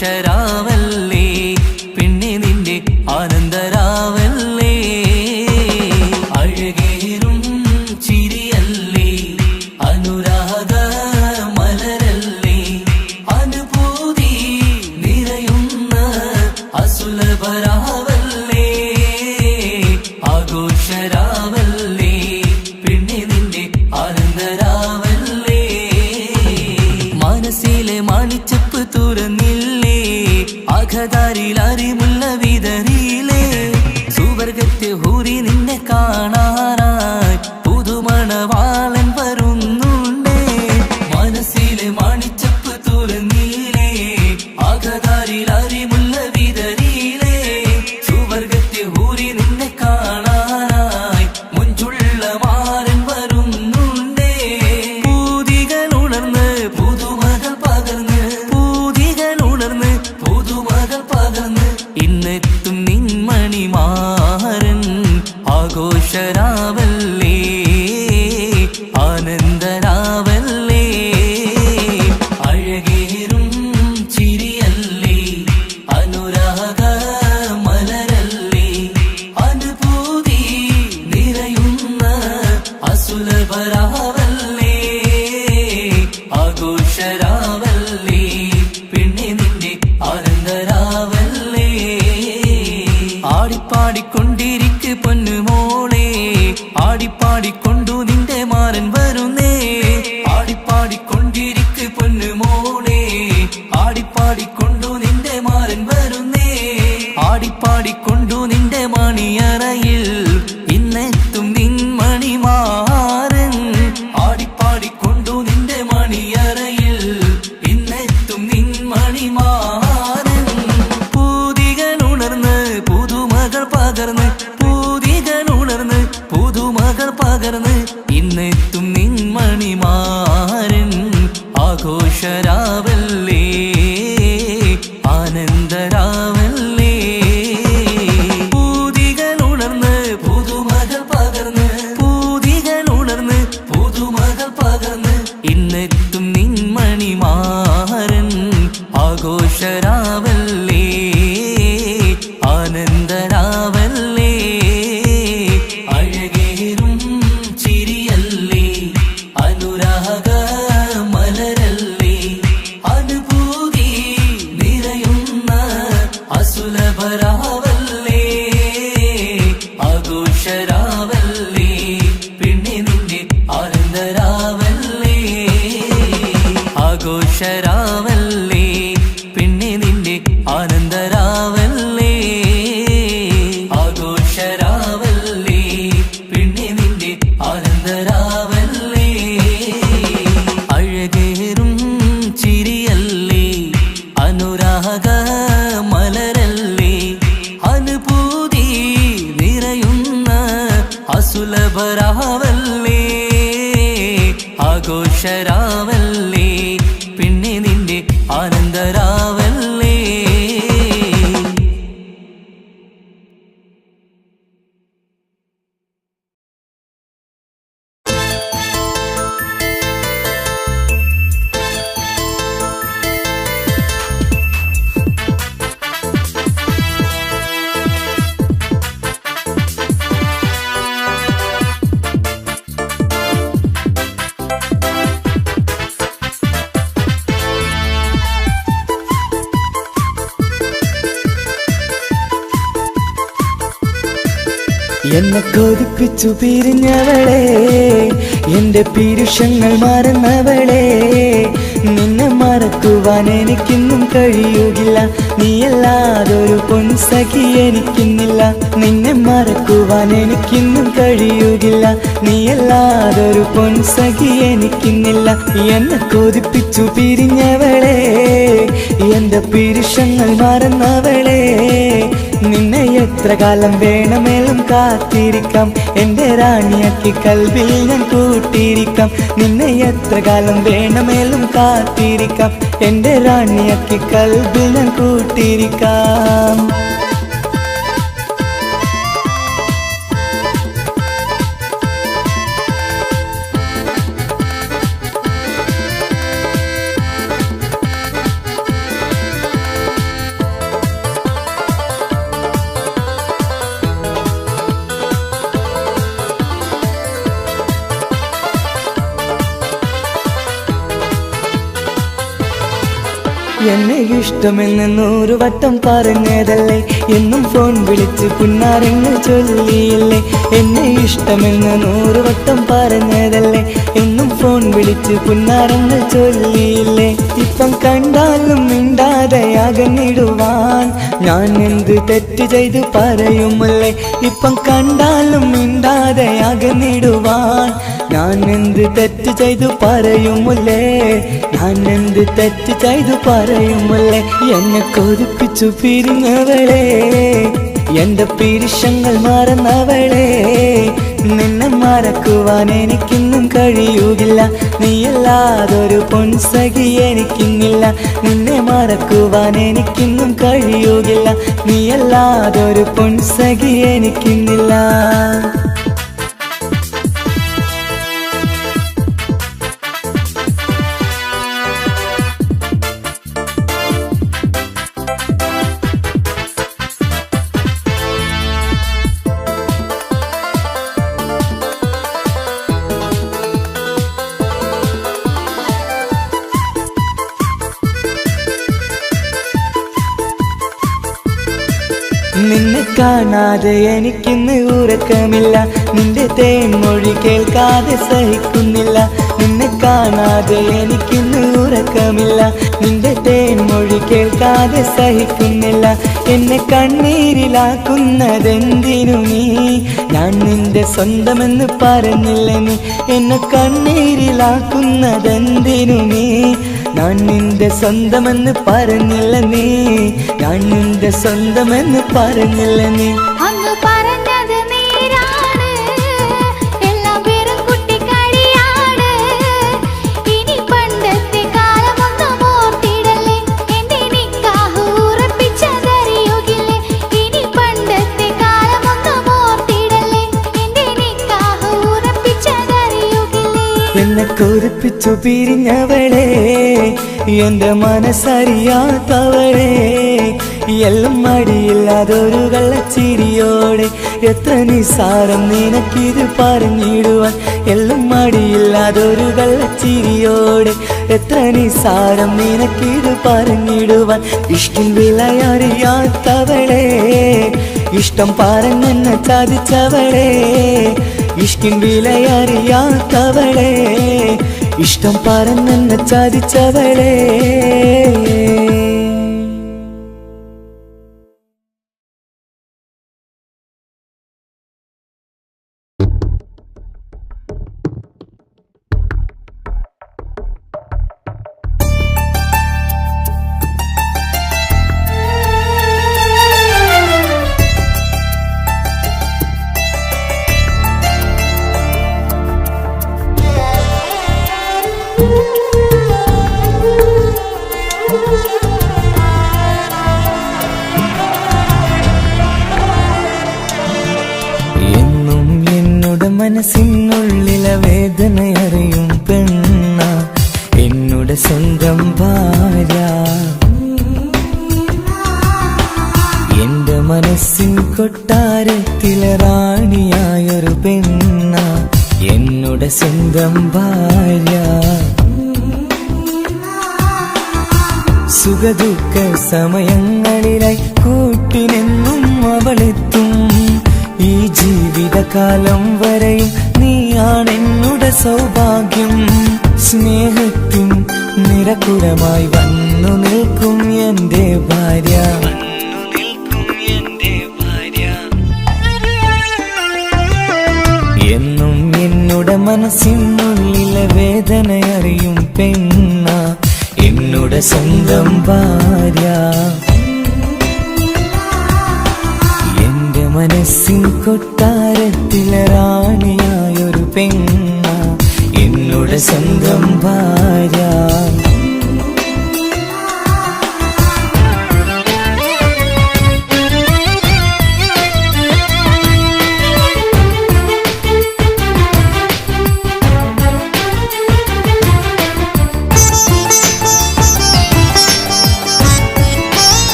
ആഘോഷരാവല്ലേ പിന്നെ നിന്റെ ആനന്ദരാവല്ലേ അഴകേറും ചിരിയല്ലേ അനുരാഗ മലരല്ലേ അനുഭൂതി നിറയുന്ന അസുലഭരാവല്ലേ ആഘോഷരാവല്ലേ പിന്നെ നിന്റെ ആനന്ദരാവല്ലേ മനസ്സിലെ മാണിച്ചപ്പ് തുറന്നില്ലേ അഖദാരിൽ അരിമുല്ല വിതറിയില്ലേ സുവർഗത്തെ ഹൂറി നിന്നെ കാണാനായി പുതുമണവാളൻ വരുന്നുണ്ടേ മനസ്സിലെ മാണിച്ചപ്പ് തുറന്നില്ലേ അഖദാരിൽ അരിമുല്ല വിതറിയില്ലേ സുവർഗത്തെ ഹൂറി നിന്നെ കാണാനായി മുഞ്ചുള്ള മാരൻ വരുന്നുണ്ടേ പൂതികൾ ഉണർന്ന് പുതുമകൾ പകർന്ന് പൂതികൾ ഉണർന്ന് പുതുമകൾ പകർന്ന് ഇന്നെത്തും നിൻമണിമാരൻ ആഘോഷരാവല്ലേ ആനന്ദരാവല്ലേ അഴകേറും ചിരിയല്ലേ അനുരാഗ മലരല്ലേ അനുഭൂതി നിറയുന്ന അസുലഭരാവല്ലേ ആഘോഷരാവല്ലേ പിന്നെ നിന്റെ ആനന്ദരാവല്ലേ ആടിപ്പാടിക്കൊണ്ടിരിക്ക് പൊന്നുമോളെ ആടിപ്പാടിക്കൊണ്ടു നിന്റെ മാരൻ വരുന്നേ ആടിപ്പാടിക്കൊണ്ടിരിക്ക് പൊന്നുമോളെ ആടിപ്പാടിക്കൊണ്ടു നിന്റെ മാരൻ വരുന്നേ ആടിപ്പാടിക്കൊണ്ടു നിന്റെ മണിയറയിൽ ഇന്നെത്തും നിൻമണിമാരൻ ആടിപ്പാടിക്കൊണ്ടു നിന്റെ മണിയറയിൽ ഇന്നെത്തും നിൻമണിമാരൻ പൂതികൾ ഉണർന്ന് പുതുമകൾ പകർന്ന് പൂതികൾ ഉണർന്ന് പുതുമകൾ പകർന്ന് ഇന്നെത്തും നിൻമണിമാരൻ ആഘോഷരാവല്ലേ ആനന്ദരാവല്ലേ പൂതികൾ ഉണർന്ന് പുതുമകൾ പകർന്ന് പൂതികൾ ഉണർന്ന് പുതുമകൾ പകർന്ന് ഇന്നെത്തും നിൻമണിമാരൻ ആഘോഷരാവല്ലേ ആനന്ദരാവല്ലേ അഴകേറും ചിരിയല്ലേ അനുരാഗ മലരല്ലേ അനുഭൂതി നിറയുന്ന അസുലഭരാവല്ലേ ആഘോഷരാവല്ലേ പിന്നെ നിന്റെ ആനന്ദരാവല്ലേ ആഘോഷരാവല്ലേ പിന്നെ നിന്റെ ആനന്ദരാവല്ലേ ആഘോഷരാവല്ലേ പിന്നെ നിന്റെ ആനന്ദരാവല്ലേ അഴകേറും ചിരിയല്ലേ അനുരാഗ മലരല്ലേ അനുഭൂതി നിറയുന്ന അസുലഭരാവല്ലേ ആഘോഷരാവല്ലേ പിന്നെ നിന്റെ ആനന്ദരാവല്ലേ എന്നെ കൊതിപ്പിച്ചു പിരിഞ്ഞവളെ എന്റെ പീരുഷങ്ങൾ മറന്നവളെ നിന്നെ മറക്കുവാൻ എനിക്കിന്നും കഴിയുകില്ല നീയല്ലാതൊരു പൊൻസഖി എനിക്കിന്നില്ല നിന്നെ മറക്കുവാൻ എനിക്കിന്നും കഴിയുകില്ല നീയല്ലാതൊരു പൊൻസഖി എനിക്കിന്നില്ല എന്നെ കൊതിപ്പിച്ചു പിരിഞ്ഞവളെ എന്റെ പീരുഷങ്ങൾ മറന്നവളെ നിന്നെ എത്ര കാലം വേണമെങ്കിലും കാത്തിരിക്കാം എന്റെ റാണിയാക്കി കൽവിൽ ഞാൻ കൂട്ടിയിരിക്കാം നിന്നെ എത്ര കാലം വേണമെങ്കിലും കാത്തിരിക്കാം എന്റെ റാണിയാക്കി കൽവിൽ ഞാൻ കൂട്ടിയിരിക്കാം എന്നെ ഇഷ്ടമെന്ന് 100 വട്ടം പറഞ്ഞതല്ലേ, എന്നും ഫോൺ വിളിച്ച് പുന്നാരങ്ങൾ ചൊല്ലിയില്ലേ. എന്നെ ഇഷ്ടമെന്ന് 100 വട്ടം പറഞ്ഞതല്ലേ, എന്നും ഫോൺ വിളിച്ച് പുന്നാരങ്ങൾ ചൊല്ലിയില്ലേ. ഇപ്പം കണ്ടാലും മിണ്ടാതെ അകന്നിടുവാൻ ഞാൻ എന്ത് തെറ്റ് ചെയ്ത് പറയുമല്ലേ. ഇപ്പം കണ്ടാലും മിണ്ടാതെ അകന്നിടുവാൻ ഞാൻ എന്ത് തെറ്റ് ചെയ്തു പറയുമല്ലേ, ഞാൻ എന്ത് തെറ്റ് ചെയ്തു പറയുമല്ലേ. എന്നെ കൊതിപ്പിച്ചു പിരിഞ്ഞവളെ, എന്റെ പിരിശങ്ങൾ മറന്നവളെ, നിന്നെ മറക്കുവാൻ എനിക്കിന്നും കഴിയുകില്ല. നീയല്ലാതൊരു പൊൻസഖി എനിക്കിന്നില്ല. നിന്നെ മറക്കുവാൻ എനിക്കിന്നും കഴിയുകില്ല. നീയല്ലാതൊരു പൊൻസഖി എനിക്കിന്നില്ല. നിന്നെ കാണാതെ എനിക്കിന്ന് ഉറക്കമില്ല, നിന്റെ തേൻമൊഴി കേൾക്കാതെ സഹിക്കുന്നില്ല. നിന്നെ കാണാതെ എനിക്കിന്ന് ഉറക്കമില്ല, നിന്റെ തേൻമൊഴി കേൾക്കാതെ സഹിക്കുന്നില്ല. എന്നെ കണ്ണീരിലാക്കുന്നതെന്തിനു നീ, ഞാൻ നിന്റെ സ്വന്തമെന്ന് പറഞ്ഞില്ല നീ. എന്നെ കണ്ണീരിലാക്കുന്നതെന്തിനു നീ, ഞാൻ നിന്റെ സ്വന്തമെന്ന് പറഞ്ഞില്ല നീ. ഞാൻ നിന്റെ സ്വന്തമെന്ന് പറഞ്ഞില്ല നീ. അങ്ങ് പറഞ്ഞത് നേരാണ്, എല്ലാം വെറും കുട്ടിക്കളിയാണ്. ഇനി പണ്ടത്തെ കാലമൊന്നും ഓർത്തിടല്ലേ, എന്റെ നിക്കാഹ് ഉറപ്പിച്ചതറിയുകില്ലേ. ഇനി പണ്ടത്തെ കാലമൊന്നും ഓർത്തിടല്ലേ, എന്റെ നിക്കാഹ് ഉറപ്പിച്ചതറിയുകില്ലേ. എന്നെ കൊതിപ്പിച്ചു പിരിഞ്ഞവളെ, എന്റെ മനസ്സറിയാത്തവളെ, എല്ലാം മടിയില്ലാതൊരു കള്ളച്ചിരിയോടെ. എത്ര നിസാരം നിനക്കിത് പറഞ്ഞിടുവാൻ, എല്ലാം മടിയില്ലാതൊരു കള്ളച്ചിരിയോടെ. എത്ര നിസാരം നിനക്കിത് പറഞ്ഞിടുവാൻ. ഇഷ്ടിൻ വിലയറിയാത്തവളെ, ഇഷ്ടം പറഞ്ഞെന്നെ ചതിച്ചവളെ. ഇഷ്ടിൻ വിലയറിയാത്തവളെ, ഇഷ്ടം പറഞ്ഞെന്നെ ചതിച്ചവളെ. മനസ്സിനുള്ളിലെ വേദനയറിയും പെണ്ണ, എന്നുടെ സ്വന്തം ഭാര്യ. എന്റെ മനസ്സിൻ കൊട്ടാരത്തിലെ റാണിയായൊരു പെണ്ണ, എന്നുടെ സ്വന്തം ഭാര്യ. സുഖദുഃഖ സമയങ്ങളിലായി കൂട്ടിനെന്നും അവളെത്തും. ഈ ജീവിതകാലം വരെയും നീയാണെന്നുടെ സൗഭാഗ്യം. സ്നേഹത്തിൻ നിറകുടമായി വന്നു നിൽക്കും എന്റെ ഭാര്യ. എന്നും എന്നുടെ മനസ്സിനുള്ളിലെ വേദനയറിയും പെണ്ണ, എന്നുടെ സ്വന്തം ഭാര്യ. മനസ്സിൻ കൊട്ടാരത്തിലെ റാണിയായൊരു പെണ്ണ, എന്നുടെ സ്വന്തം ഭാര്യ.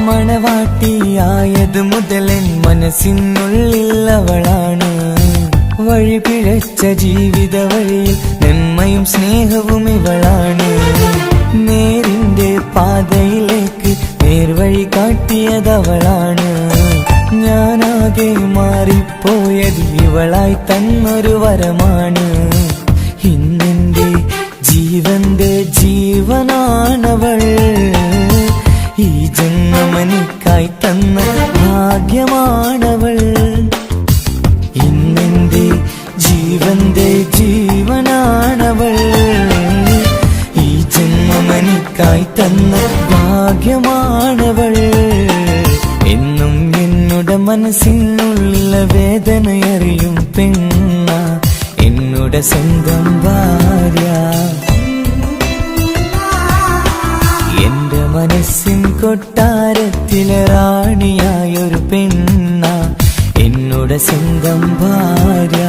മണവാട്ടിയായത് മുതലൻ മനസ്സിനുള്ളിൽ അവളാണ്. വഴി പിഴച്ച ജീവിത വഴിയിൽ നന്മയും സ്നേഹവും ഇവളാണ്. നേരിന്റെ പാതയിലേക്ക് നേർവഴി കാട്ടിയതവളാണ്. ഞാനാകെ മാറിപ്പോയത് ഇവളായി തന്നൊരു വരമാണ്. ഇന്നെന്റെ ജീവന്റെ ജീവനാണവൾ. ഈ ജന്മമെനിക്കായി തന്ന ഭാഗ്യമാണവൾ. ഇന്നെന്റെ ജീവന്റെ ജീവനാണവൾ. ഈ ജന്മമെനിക്കായി തന്ന ഭാഗ്യമാണവൾ. എന്നും എന്നുടെ മനസ്സിനുള്ളിലെ വേദനയറിയും പെണ്ണ എന്നുടെ സ്വന്തം ഭാര്യ. എന്റെ മനസ്സിൻ കൊട്ടാരത്തിലെ റാണിയായൊരു പെണ്ണ എന്നുടെ സ്വന്തം ഭാര്യ.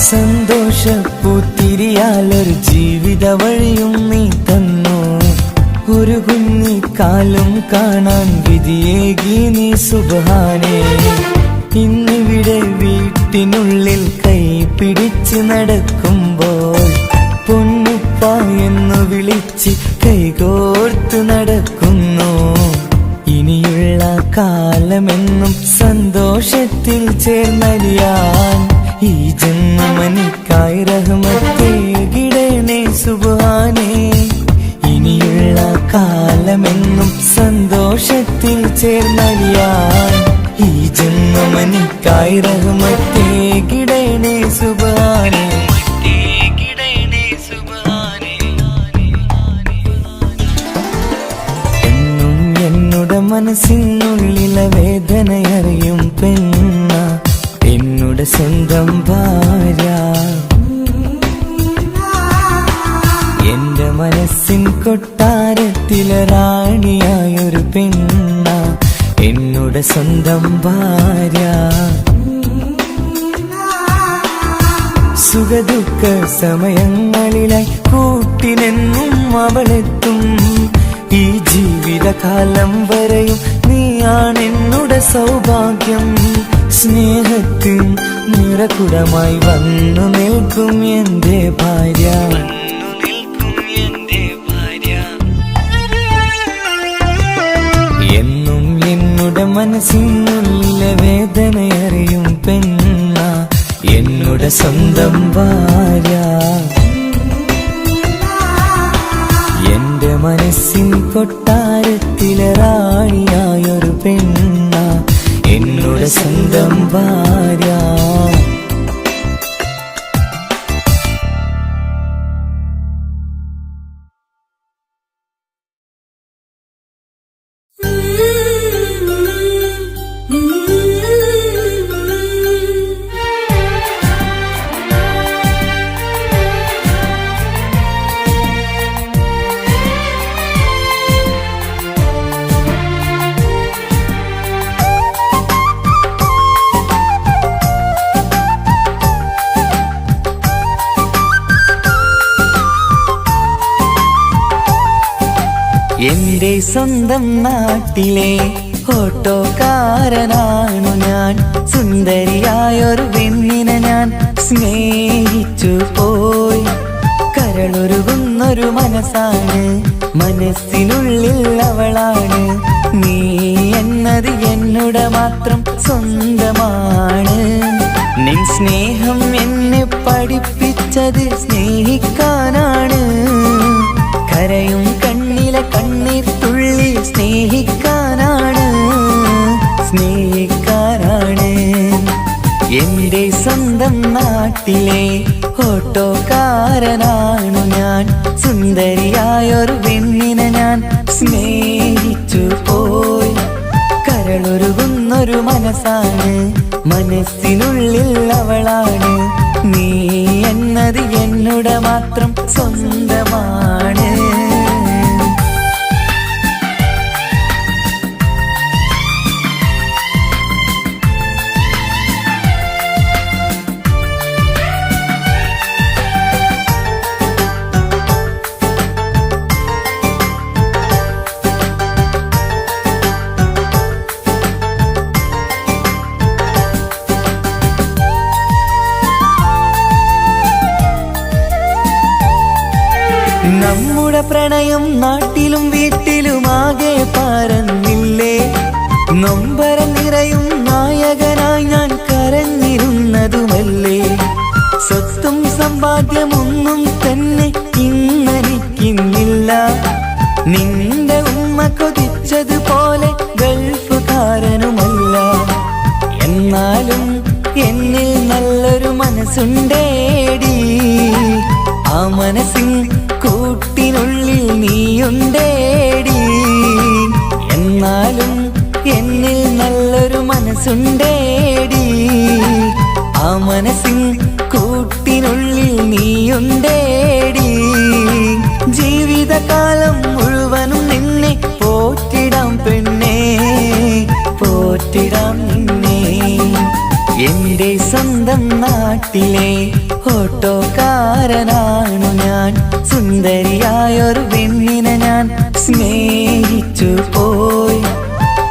സന്തോഷപ്പൂത്തിരിയാലൊരു ജീവിത വഴിയും നീ തന്നു. ഒരു കുഞ്ഞിക്കാലും കാണാൻ വിധിയേകി നീ സുബ്ഹാനേ. ഇന്നിവിടെ വീട്ടിനുള്ളിൽ കൈ പിടിച്ച് നടക്കുമ്പോൾ പൊന്നുപ്പ എന്നു വിളിച്ച് കൈകോർത്ത് നടക്കുന്നു. ഇനിയുള്ള കാലമെന്നും സന്തോഷത്തിൽ ചേർന്നലിയാൻ ഈ ജന്മമെനിക്കായി റഹ്മത്തേകിടണേ സുബ്ഹാനേ. ഇനിയുള്ള കാലമെന്നും സന്തോഷത്തിൽ ചേർന്നലിയാൻ ഈ ജന്മമെനിക്കായി റഹ്മത്തേകിടണേ സുബ്ഹാനേ. എന്നും എന്നുടെ മനസ്സിനുള്ളിലെ വേദനയറിയും പെണ്ണ എന്നുടെ സ്വന്തം ഭാര്യ. എന്റെ മനസ്സിൻ കൊട്ടാരത്തിലെ റാണിയായൊരു പെണ്ണ എന്നുടെ സ്വന്തം ഭാര്യ. സുഖദുഃഖ സമയങ്ങളിലായി കൂട്ടിനെന്നും അവളെത്തും. ഈ ജീവിതകാലം വരെയും നീയാണെന്നുടെ സൗഭാഗ്യം. സ്നേഹത്തിൻ നിറകുടമായി വന്നു നിൽക്കും എന്റെ ഭാര്യ. എന്നും എന്നുടെ മനസ്സിനുള്ളിലെ വേദനയറിയും പെണ്ണ എന്നുടെ സ്വന്തം ഭാര്യ. എന്റെ മനസ്സിൻ കൊട്ടാരത്തിലെ റാണിയായൊരു പെണ്ണ എന്നുടെ സ്വന്തം ഭാര്യ. എന്റെ സ്വന്തം നാട്ടിലെ ഓട്ടോക്കാരനാണു ഞാൻ. സുന്ദരിയായൊരു പെണ്ണിനെ ഞാൻ സ്നേഹിച്ചു പോയി. കരളൊരുകുന്നൊരു മനസ്സാണ്, മനസ്സിനുള്ളിൽ അവളാണ്. നീ എന്നത് എന്നുടെ മാത്രം സ്വന്തമാണ്. നിൻ സ്നേഹം എന്നെ പഠിപ്പിച്ചത് സ്നേഹിക്കാനാണ്. കരയും കണ്ണിലെ കണ്ണീർ തുള്ളി സ്നേഹിക്കാനാണ്, സ്നേഹിക്കാനാണ്. എന്റെ സ്വന്തം നാട്ടിലെ ഓട്ടോക്കാരനാണു ഞാൻ. സുന്ദരിയായൊരു പെണ്ണിനെ ഞാൻ സ്നേഹിച്ചു പോയി. കരളൊരുകുന്നൊരു മനസ്സാണ്, മനസ്സിനുള്ളിൽ അവളാണ്. നീ എന്നത് എന്നുടെ മാത്രം സ്വന്തമാണ്. നമ്മുടെ പ്രണയം നാട്ടിലും വീട്ടിലുമാകെ പരന്നില്ലേ. നൊമ്പരം നിറയും നായകനായി ഞാൻ കരഞ്ഞിരുന്നതുമല്ലേ. സ്വത്തും സമ്പാദ്യമൊന്നും തന്നെ ഇന്നെനിക്കിന്നില്ല. നിന്റെ ഉമ്മ കൊതിച്ചതുപോലെ ഗൾഫുകാരനുമല്ല. എന്നാലും എന്നിൽ നല്ലൊരു മനസ്സുണ്ടേടി. ആ മനസ്സിൻ കൂട്ടിനുള്ളിൽ നീയുണ്ടേടി. എന്നാലും എന്നിൽ നല്ലൊരു മനസ്സുണ്ടേടി. ആ മനസ്സിൻ കൂട്ടിനുള്ളിൽ നീയുണ്ടേടി. ജീവിതകാലം മുഴുവനും നിന്നെ പോറ്റിടാം പെണ്ണേ, പോറ്റിടാം നിന്നെ. എന്റെ സ്വന്തം നാട്ടിലെ ഓട്ടോക്കാരനാണു ഞാൻ. സുന്ദരിയായൊരു പെണ്ണിനെ ഞാൻ സ്നേഹിച്ചു പോയി.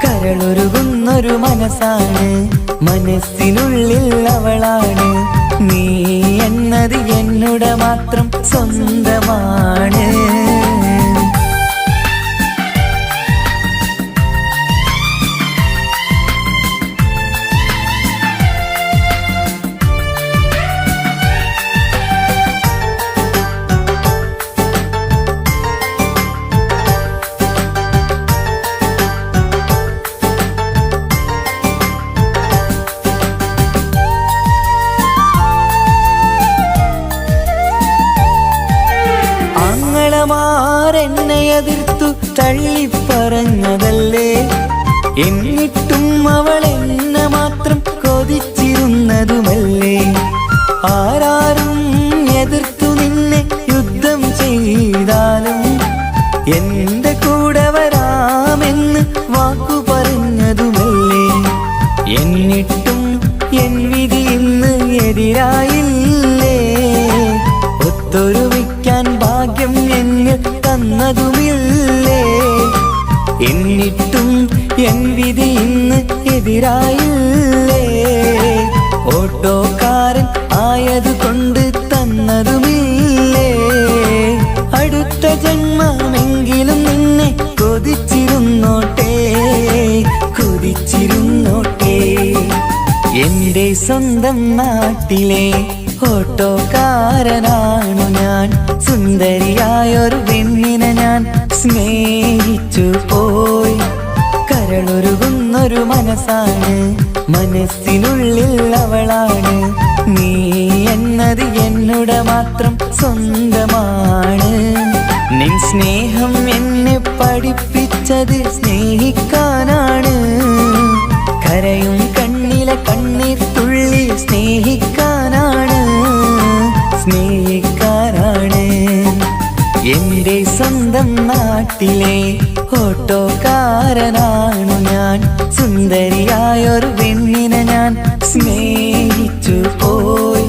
കരളൊരുകുന്നൊരു മനസ്സാണ്, മനസ്സിനുള്ളിൽ അവളാണ്. നീ എന്നത് എന്നുടെ മാത്രം സ്വന്തമാണ്. എന്നെ എതിർത്തു തള്ളിപ്പറഞ്ഞതല്ലേ. എന്നിട്ടും അവൾ എന്നെ മാത്രം കൊതിച്ചിരുന്നതുമല്ലേ. ആരാരും എതിർത്തു നിന്നെ യുദ്ധം ചെയ്താലും എന്റെ കൂടെ വരാമെന്ന് വാക്കു പറഞ്ഞതുമല്ലേ. എന്നിട്ടും എൻ വിധി ഇന്ന് എതിരായില്ലേ. ഒത്തൊരുമിക്കാൻ ഭാഗ്യം എന്നിൽ തന്നതുമില്ലേ. എന്നിട്ടും എൻ വിധി ഇന്ന് എതിരായില്ലേ. ഓട്ടോക്കാരൻ ആയതുകൊണ്ട് തന്നതുമില്ലേ. അടുത്ത ജന്മമെങ്കിലും നിന്നെ കൊതിച്ചിരുന്നോട്ടെ, കൊതിച്ചിരുന്നോട്ടെ. എന്റെ സ്വന്തം നാട്ടിലെ ഓട്ടോക്കാരനാണു ഞാൻ. സുന്ദരിയായൊരു പെണ്ണിനെ ഞാൻ സ്നേഹിച്ചു പോയി. കരളൊരുകുന്നൊരു മനസ്സാണ്, മനസ്സിനുള്ളിൽ അവളാണ്. നീ എന്നത് എന്നുടെ മാത്രം സ്വന്തമാണ്. നിൻ സ്നേഹം എന്നെ പഠിപ്പിച്ചത് സ്നേഹിക്കാനാണ്. കരയും കണ്ണിലെ കണ്ണീർ തുള്ളി സ്നേഹിക്കാനാണ്, സ്നേഹിക്കാനാണ്. എന്റെ സ്വന്തം നാട്ടിലെ ഓട്ടോക്കാരനാണു ഞാൻ. സുന്ദരിയായൊരു പെണ്ണിനെ ഞാൻ സ്നേഹിച്ചു പോയി.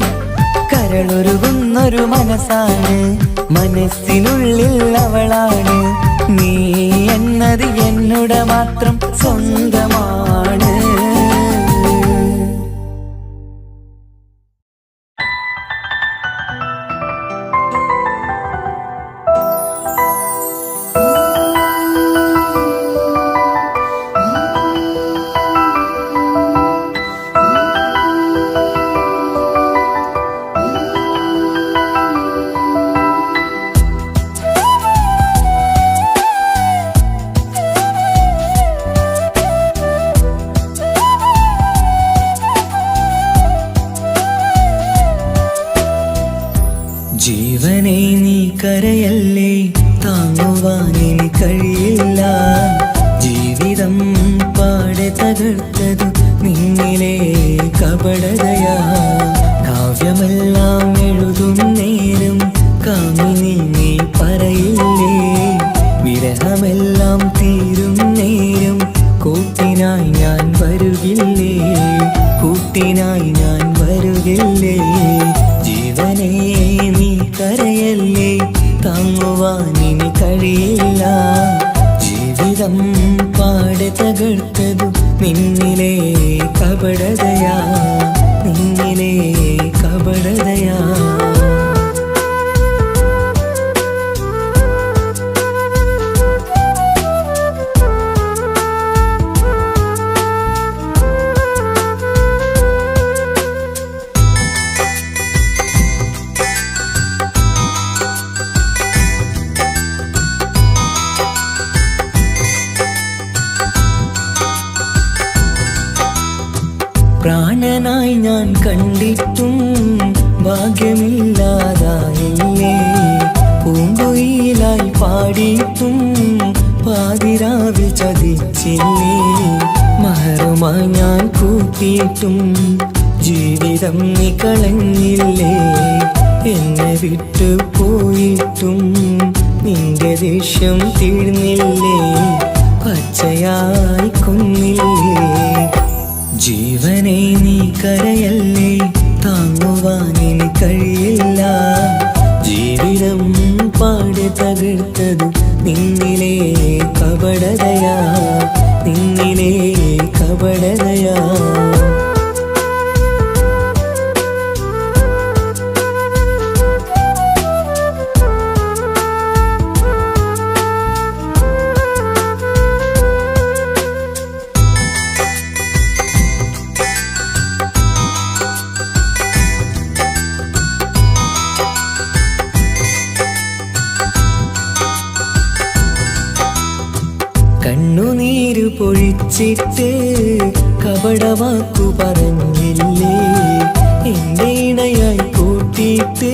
കരളൊരുകുന്നൊരു മനസ്സാണ്, മനസ്സിനുള്ളിൽ അവളാണ്. നീ എന്നത് എന്നുടെ മാത്രം സ്വന്തമാണ്. ജീവനെ നീ കരയല്ലേ, താങ്ങുവാൻ ഇനി കഴിയില്ല. കപടതയാ കാവ്യമെല്ലാം എഴുതും നേരം കാമിനി നീ പറയില്ലേ വിരഹമെല്ലാം തീരും നേരം കൂട്ടിനായി ഞാൻ വരുകില്ലേ കൂട്ടിനായി ഞാൻ വരുകില്ലേ ജീവനേ നീ കരയല്ലേ താങ്ങുവാനിനി കഴിയില്ല ജീവിതം പാടെ തകർത്തതു നിന്നിലെ കപടതയാ നിന്നിലെ കപടതയാ പ്രാണനായി ഞാൻ കണ്ടിട്ടും ഭാഗ്യമില്ലാതായില്ലേ പൂങ്കുയിലായി പാടിയിട്ടും പാതിരാവിൽ ചതിച്ചില്ലേ മഹറുമായി ഞാൻ കൂട്ടിയിട്ടും ജീവിതം നീ കളഞ്ഞില്ലേ എന്നെ വിട്ടു പോയിട്ടും നിന്റെ ദേഷ്യം തീർന്നില്ലേ പച്ചയായി കൊന്നില്ലേ ജീവനെ നീ കരയല്ലേ താങ്ങുവാനിനി കഴിയില്ല ജീവിതം പാടെ തകർത്തത് നിന്നിലെ കപടതയാ നിന്നിലെ കപടതയാ കണ്ണുനീര് പൊഴിച്ചിട്ട് കപടവാക്കു പറഞ്ഞില്ലേ എന്റെ ഇണയായി കൂട്ടിയിട്ട്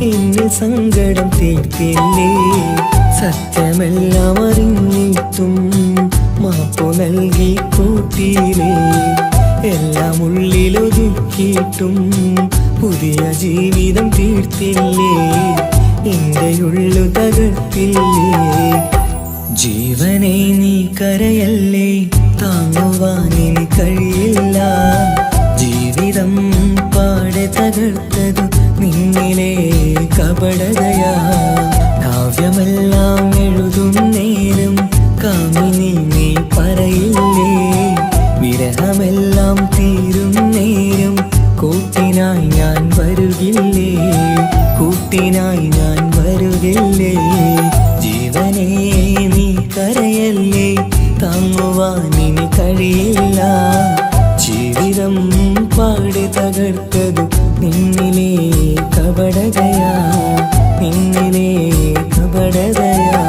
എന്നിൽ സങ്കടം തീർത്തില്ലേ സത്യമെല്ലാം അറിഞ്ഞിട്ടും മാപ്പു നൽകി കൂട്ടിയില്ലേ എല്ലാം ഉള്ളിലൊതുക്കിയിട്ടും പുതിയ ജീവിതം തീർത്തില്ലേ എന്റെ ഉള്ളു തകർത്തില്ലേ ജീവനെ നീ കരയല്ലേ താങ്ങുവാനിനി കഴിയില്ല ജീവിതം പാടെ തകർത്തതു നിന്നിലെ കപടതയാ കാവ്യമെല്ലാം എഴുതും നേരം കാമിനി നീ പറയില്ലേ വിരഹമെല്ലാം തീരും നേരം കൂട്ടിനായി ഞാൻ വരുകില്ലേ കൂട്ടിനായി ഞാൻ വരുകില്ലേ ജീവനേ നീ കരയല്ലേ താങ്ങുവാനിനി കഴിയില്ല ജീവിതം പാടെ തകർത്തതു നിന്നിലെ കപടതയാ നിന്നിലെ കപടതയാ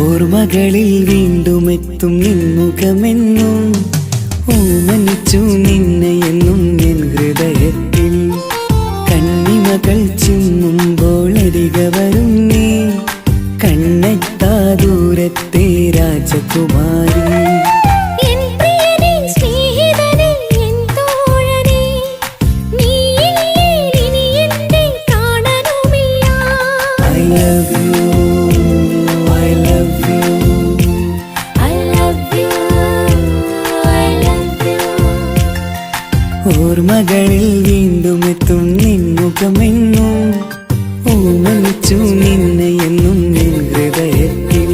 ഓർമ്മകളിൽ വീണ്ടും എത്തും നിൻമുഖമെന്നും ഓമനിച്ചു നിന്നെ എന്നും എൻ ഹൃദയത്തിൽ കണ്ണിമകൾ ചിമ്മുമ്പോൾ അരികെ വരും നീ കണ്ണെത്താ ദൂരത്തെ രാജകുമാരി എൻ പ്രിയനേ സ്നേഹിതനേ എൻ തോഴനേ നീയില്ലേ ഇനി എന്നെ കാണാനുമില്ല I love you, I love you. I love you I love you ഓർമ്മകളിൽ വീണ്ടും എത്തും നിൻമുഖമെന്നും ഓമനിച്ചു നിന്നെ എന്നും എൻ ഹൃദയത്തിൽ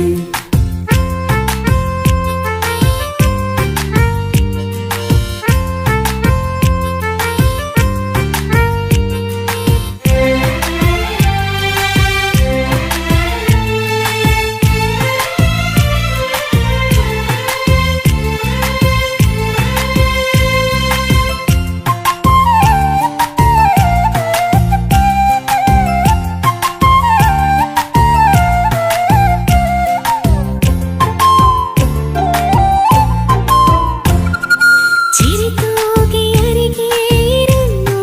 ചിരിതൂകി അരികെയിരുന്നു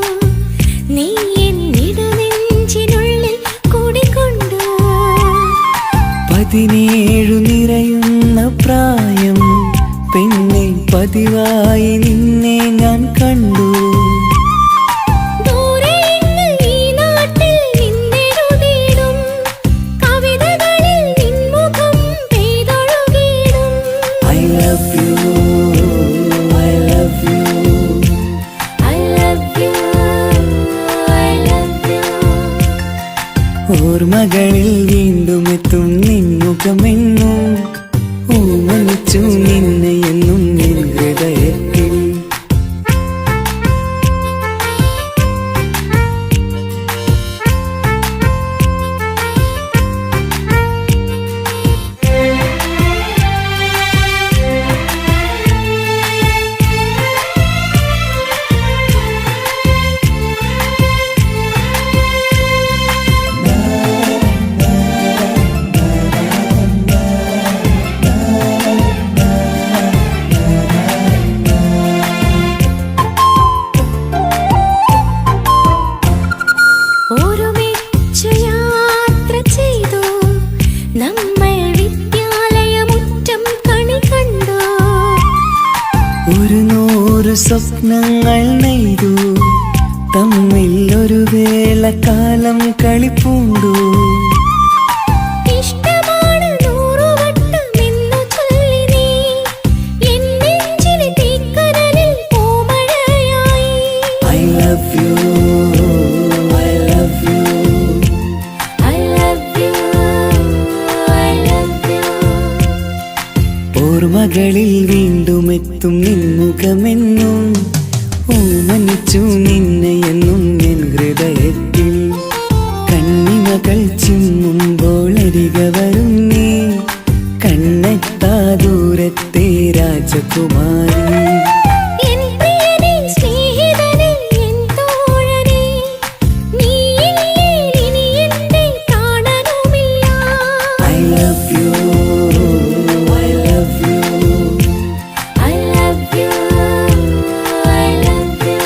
നീ എന്നിടനെഞ്ചിനുള്ളിൽ കുടികൊണ്ടു 17 നിറയുന്ന പ്രായം പെണ്ണെ പതിവായി നിന്നെ ഞാൻ കണ്ടു ദൂരെയെങ്ങ് ഈ നാട്ടിൽ നിന്നെഴുതിയിടും കവിതകളിൽ നിൻമുഖം പെയ്തൊഴുകിയിടും I love you, I love you. I love you I love you ഓർമ്മകളിൽ വീണ്ടും എത്തും നിൻമുഖമെന്നും ഓമനിച്ചു നിന്നെ എന്നും എൻ ഹൃദയത്തിൽ ഒരുമിച്ചു യാത്ര ചെയ്തു നമ്മൾ വിദ്യാലയമുറ്റം കണി കണ്ടു 100 സ്വപ്നങ്ങൾ നെയ്തു തമ്മിൽ ഒരു വേള കാലം കളിപ്പൂണ്ടു ഇഷ്ടമാണ് 100 വട്ടമെന്നു ചൊല്ലി നീ എൻ നെഞ്ചിലെ തീക്കനലിൽ പൂമഴയായി I love you, I love you. I love you I love you ഓർമ്മകളിൽ വീണ്ടും എത്തും നിൻമുഖമെന്നും ഓമനിച്ചു നിന്നെ എന്നും എൻ ഹൃദയത്തിൽ കണ്ണിമകൾ ചിമ്മുമ്പോൾ അരികെ വരും നീ കണ്ണെത്താ ദൂരത്തെ രാജകുമാരി എൻ പ്രിയനേ സ്നേഹിതനേ എൻ തോഴനേ നീയില്ലേ ഇനി എന്നെ കാണാനുമില്ല I love you, I love you. I love you I love you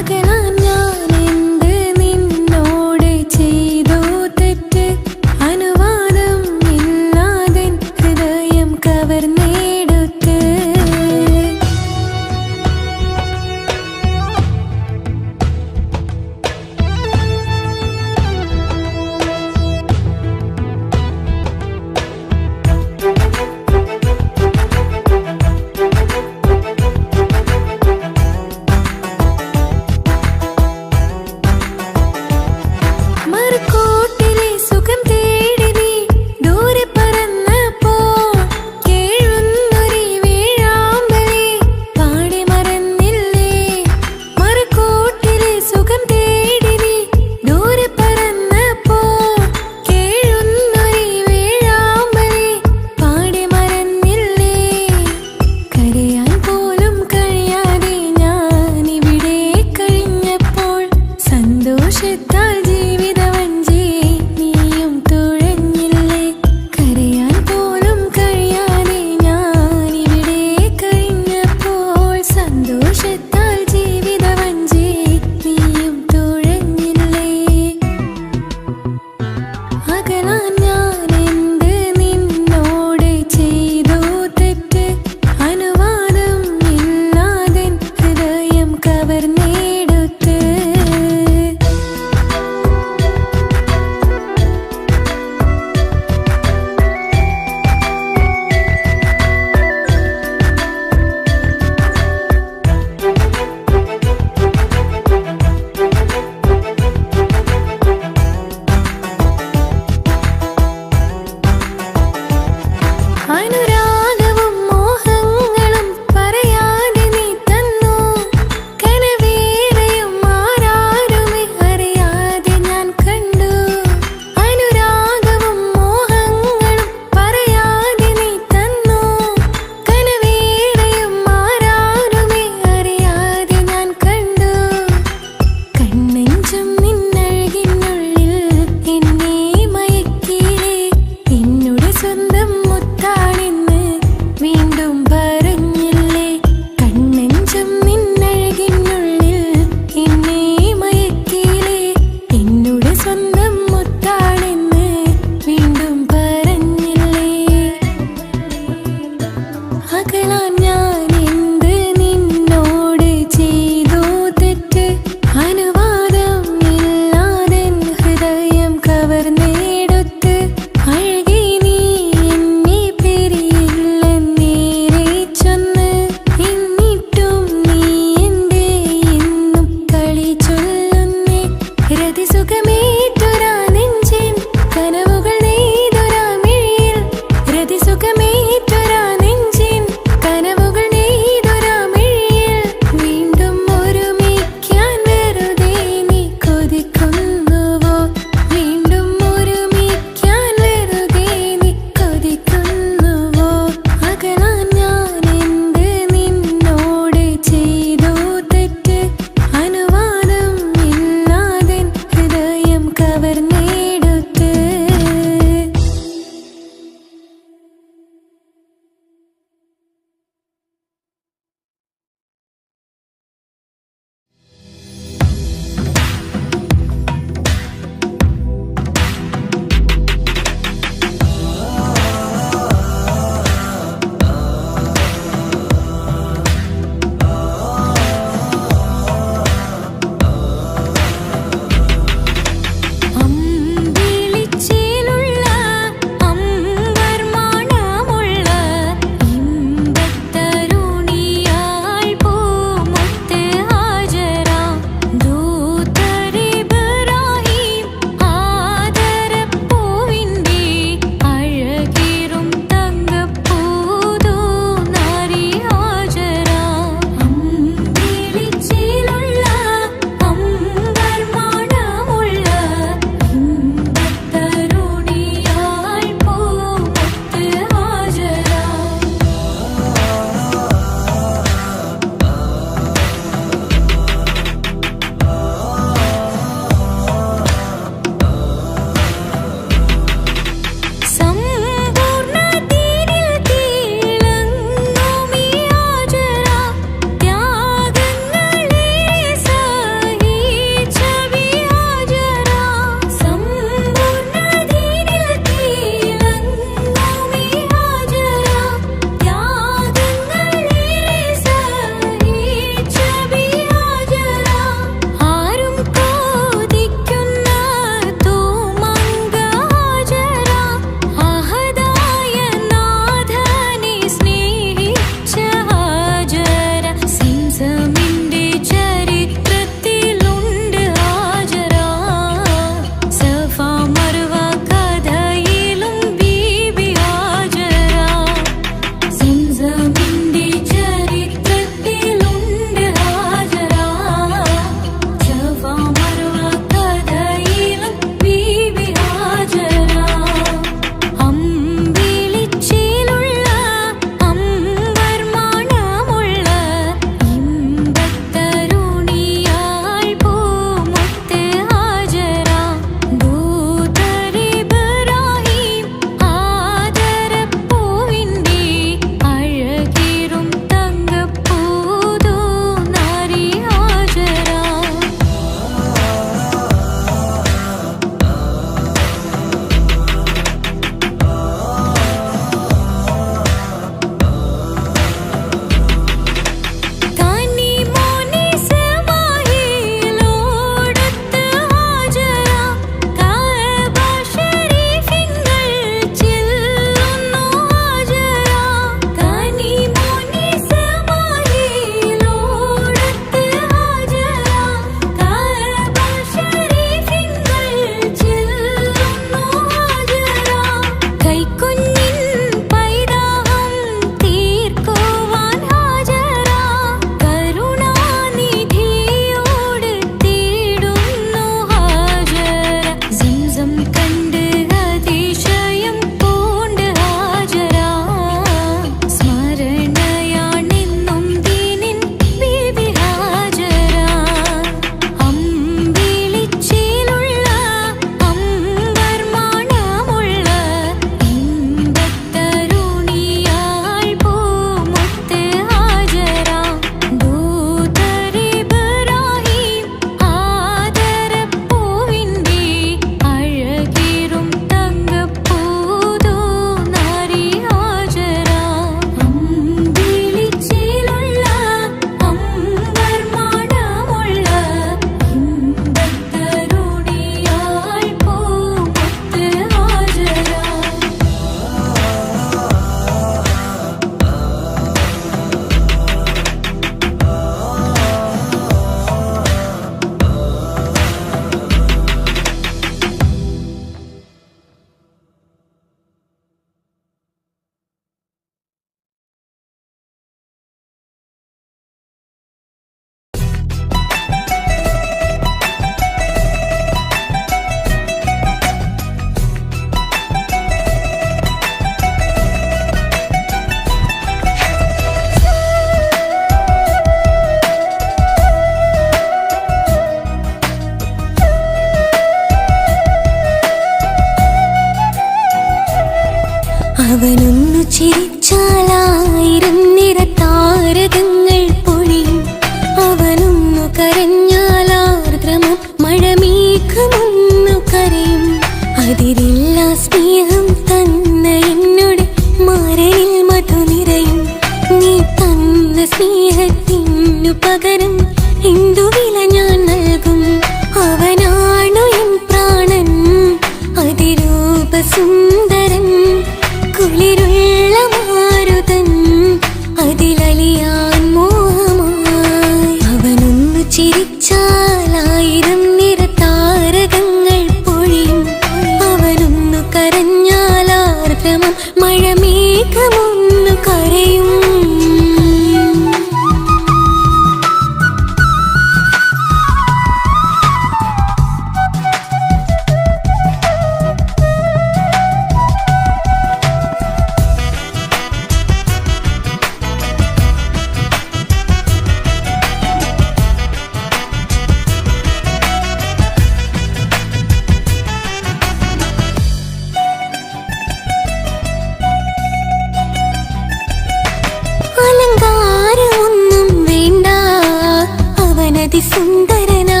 അതിസുന്ദരനാ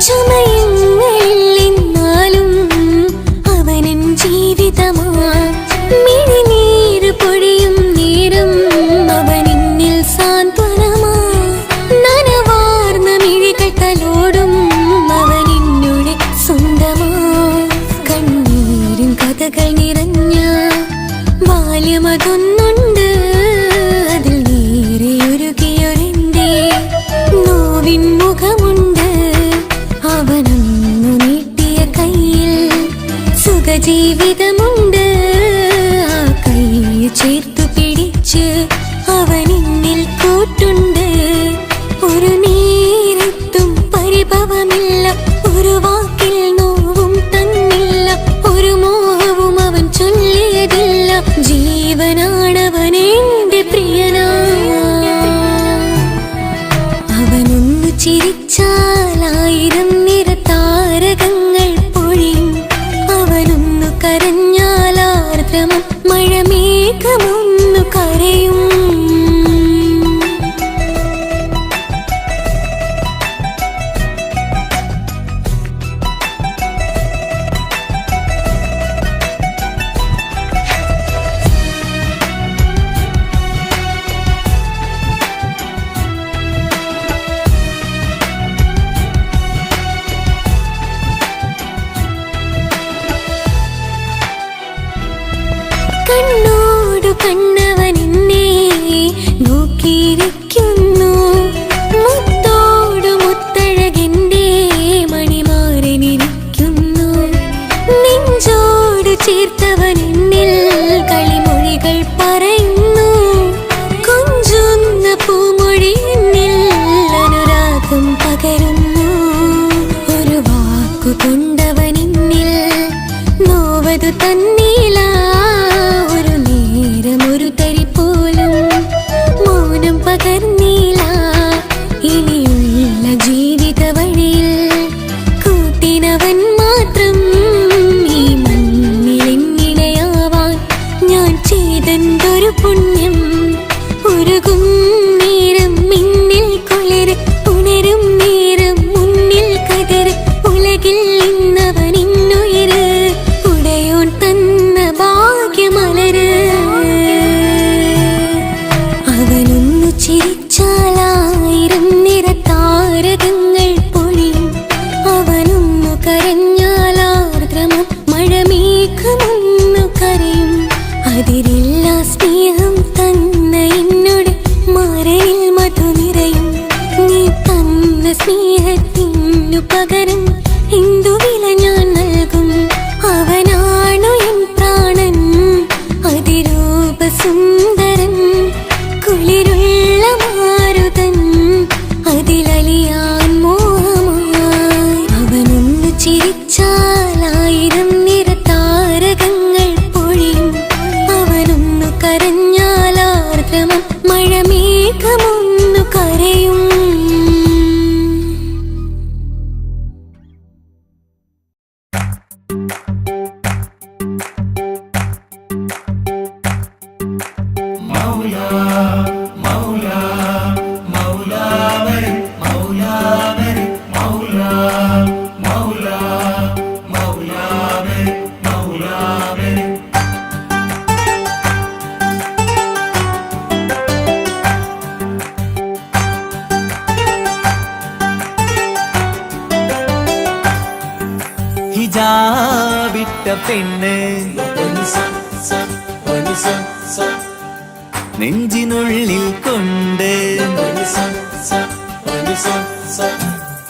ചമയങ്ങളിൽ എന്നാലും അവനൻ ജീവിതമാ മിഴിനീര് പൊഴിയും നേരം അവനിന്നിൽ സാന്ത്വനമാ നനവാർന്ന മിഴികൾ തലോടും അവനിന്നുടെ സ്വന്തമാ കണ്ണീരും കഥകൾ നിറഞ്ഞ ബാല്യമതൊന്നുണ്ട് അതിൽ നീരെയൊരുകിയൊരെന്റെ നോവിൻ മുഖമുണ്ട് അവനൊന്നു നീട്ടിയ കയ്യിൽ സുഖജീവിതമുണ്ട് ആ കൈ ചേർത്തു പിടിച്ച് അവനിന്നിൽ കൂട്ടുണ്ട് ഒരു നേരത്തും പരിഭവമില്ല ഒരു വാക്കിൽ നോവും തന്നില്ല ഒരു മോഹവും അവൻ ചൊല്ലിയതില്ല ജീവനാണവൻ എന്റെ പ്രിയനാ അവനൊന്നു ചിരിച്ചാൽ 1000 നിറതാരകങ്ങൾ പൊഴിയും അവനൊന്നു കരഞ്ഞാൽ ആർദ്രമം മഴമേഘമൊന്നു കരയും കണ്ണോടു കണ്ണവനെന്നെ നോക്കിയിരിക്കുന്നു മുത്തോടു മുത്തഴകെന്റെ മണിമാരനിരിക്കുന്നു നെഞ്ചോട് ചേർത്തവനെന്നിൽ കളിമൊഴികൾ പറയുന്നു കൊഞ്ചുന്ന പൂമൊഴി എന്നിൽ അനുരാഗം പകരുന്നു ഒരു വാക്കു കൊണ്ടവനെന്നിൽ നോവതു തന്നില്ല ഒരു നേരം ഒരു തരി പോലും മൗനം പകർന്നില്ല ഇനിയുള്ള ജീവിത വഴിയിൽ കൂട്ടിനവൻ മാത്രം ഈ മണ്ണിലെങ്ങിണയാവാൻ ഞാൻ ചെയ്തെന്തൊരു പുണ്യം ഉരുകും നേരം മിന്നിൽ കുളിര് ഉണരും നേരം മുന്നിൽ കതിര് ഉലകിൽ ഇന്നവൻ ഇന്നുയിര് ഉടയോൻ തന്ന ഭാഗ്യമലര് അവനൊന്നു ചിരിച്ചാൽ 1000 നിറതാരകങ്ങൾ പൊഴിയും അവനൊന്നു കരഞ്ഞാൽ ആർദ്രമം മഴമേഘമൊന്നു കരയും അതിരില്ല സ്നേഹം തന്ന എന്നോട് മരണിൽ മധു നിറയും നീ തന്ന സ്നേഹത്തിനു പകരം എന്തു വില ഞാൻ നൽകും അവനാണു എൻ പ്രാണൻ അതിരൂപസുന്ദരൻ കുളിരുള്ള മാരുതൻ അതിലലിയാൻ മോഹമായി അവനൊന്നു ചിരിച്ചാൽ 1000 നിറതാരകങ്ങൾ പൊഴിയും അവനൊന്നു കരഞ്ഞാൽ ആർദ്രമം മഴമേഘമൊന്നു കരയും ഹിജാബിട്ട പെണ്ണ് നെഞ്ചിനുള്ളിൽ കൊണ്ട്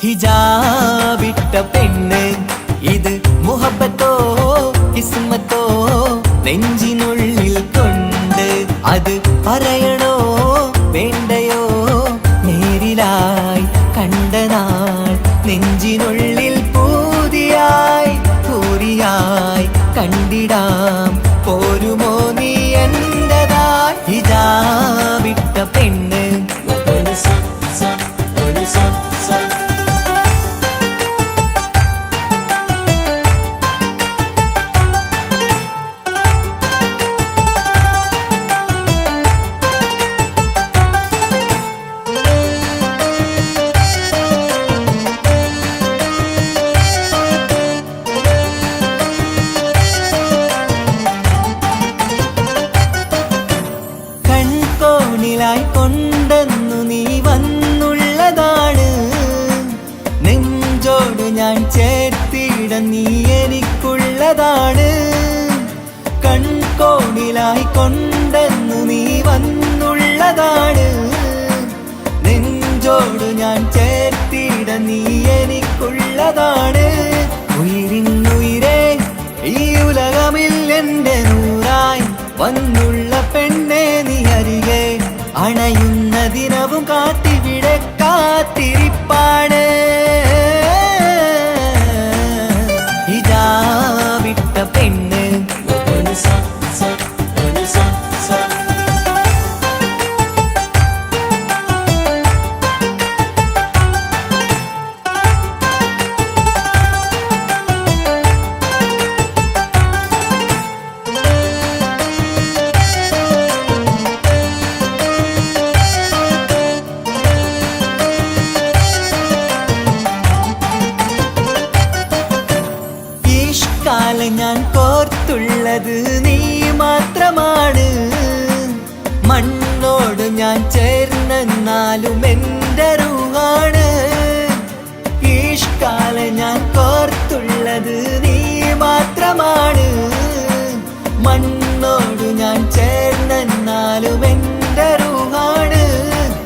ഹിജാബിട്ട പെണ്ണ് ഇത് മുഹബത്തോ കിസ്മത്തോ നെഞ്ചിനുള്ളിൽ കൊണ്ട് അത് പറയണോ വേണ്ടയോ നേരിലായി കണ്ട നാൾ നെഞ്ചിനുള്ളിൽ പൂതിയായി പൂരിയായി കണ്ടിടാം പോരുമോ നീ എന്റതായി ഹിജാബിട്ട പെണ്ണ് കൊണ്ടെന്നു നീ വന്നുള്ളതാണ്. നെഞ്ചോട് ഞാൻ ചേർത്തിട നീ എനിക്കുള്ളതാണ്. ഉയിരിന്നുയിരേ ഈ ഉലകമിൽ എന്റെ നൂറായി വന്നുള്ള പെണ്ണെ നീ അരികെ അണയുന്ന ദിനവും കാത്തിവിടെ കാത്തിരിപ്പാണ്. ഇതാ വിട്ട പെണ്ണ് കാലം ഞാൻ കോർത്തുള്ളത് നീ മാത്രമാണ്. മണ്ണോട് ഞാൻ ചേർന്നെന്നാലും എൻ്റെ റൂഹാണ്. ഈഷ്കാലം ഞാൻ കോർത്തുള്ളത് നീ മാത്രമാണ്. മണ്ണോട് ഞാൻ ചേർന്നെന്നാലും എൻ്റെ റൂഹാണ്.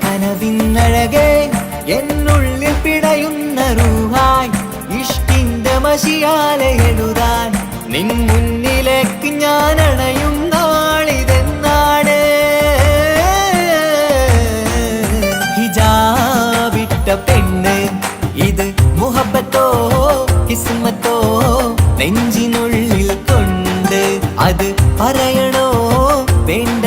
കനവിന്നഴകെ എന്നുള്ളിൽ പിടയുന്ന റൂഹായി ഇഷ്കിന്റെ മഷിയാലെ എഴുതാൻ നിൻ മുന്നിലേക്ക് ഞാൻ അണയും നാളിതെന്നാണ്. ഹിജാബിട്ട പെണ്ണ് ഇത് മുഹബത്തോ കിസ്മത്തോ നെഞ്ചിനുള്ളിൽ കൊണ്ട് അത് പറയണോ വേണ്ട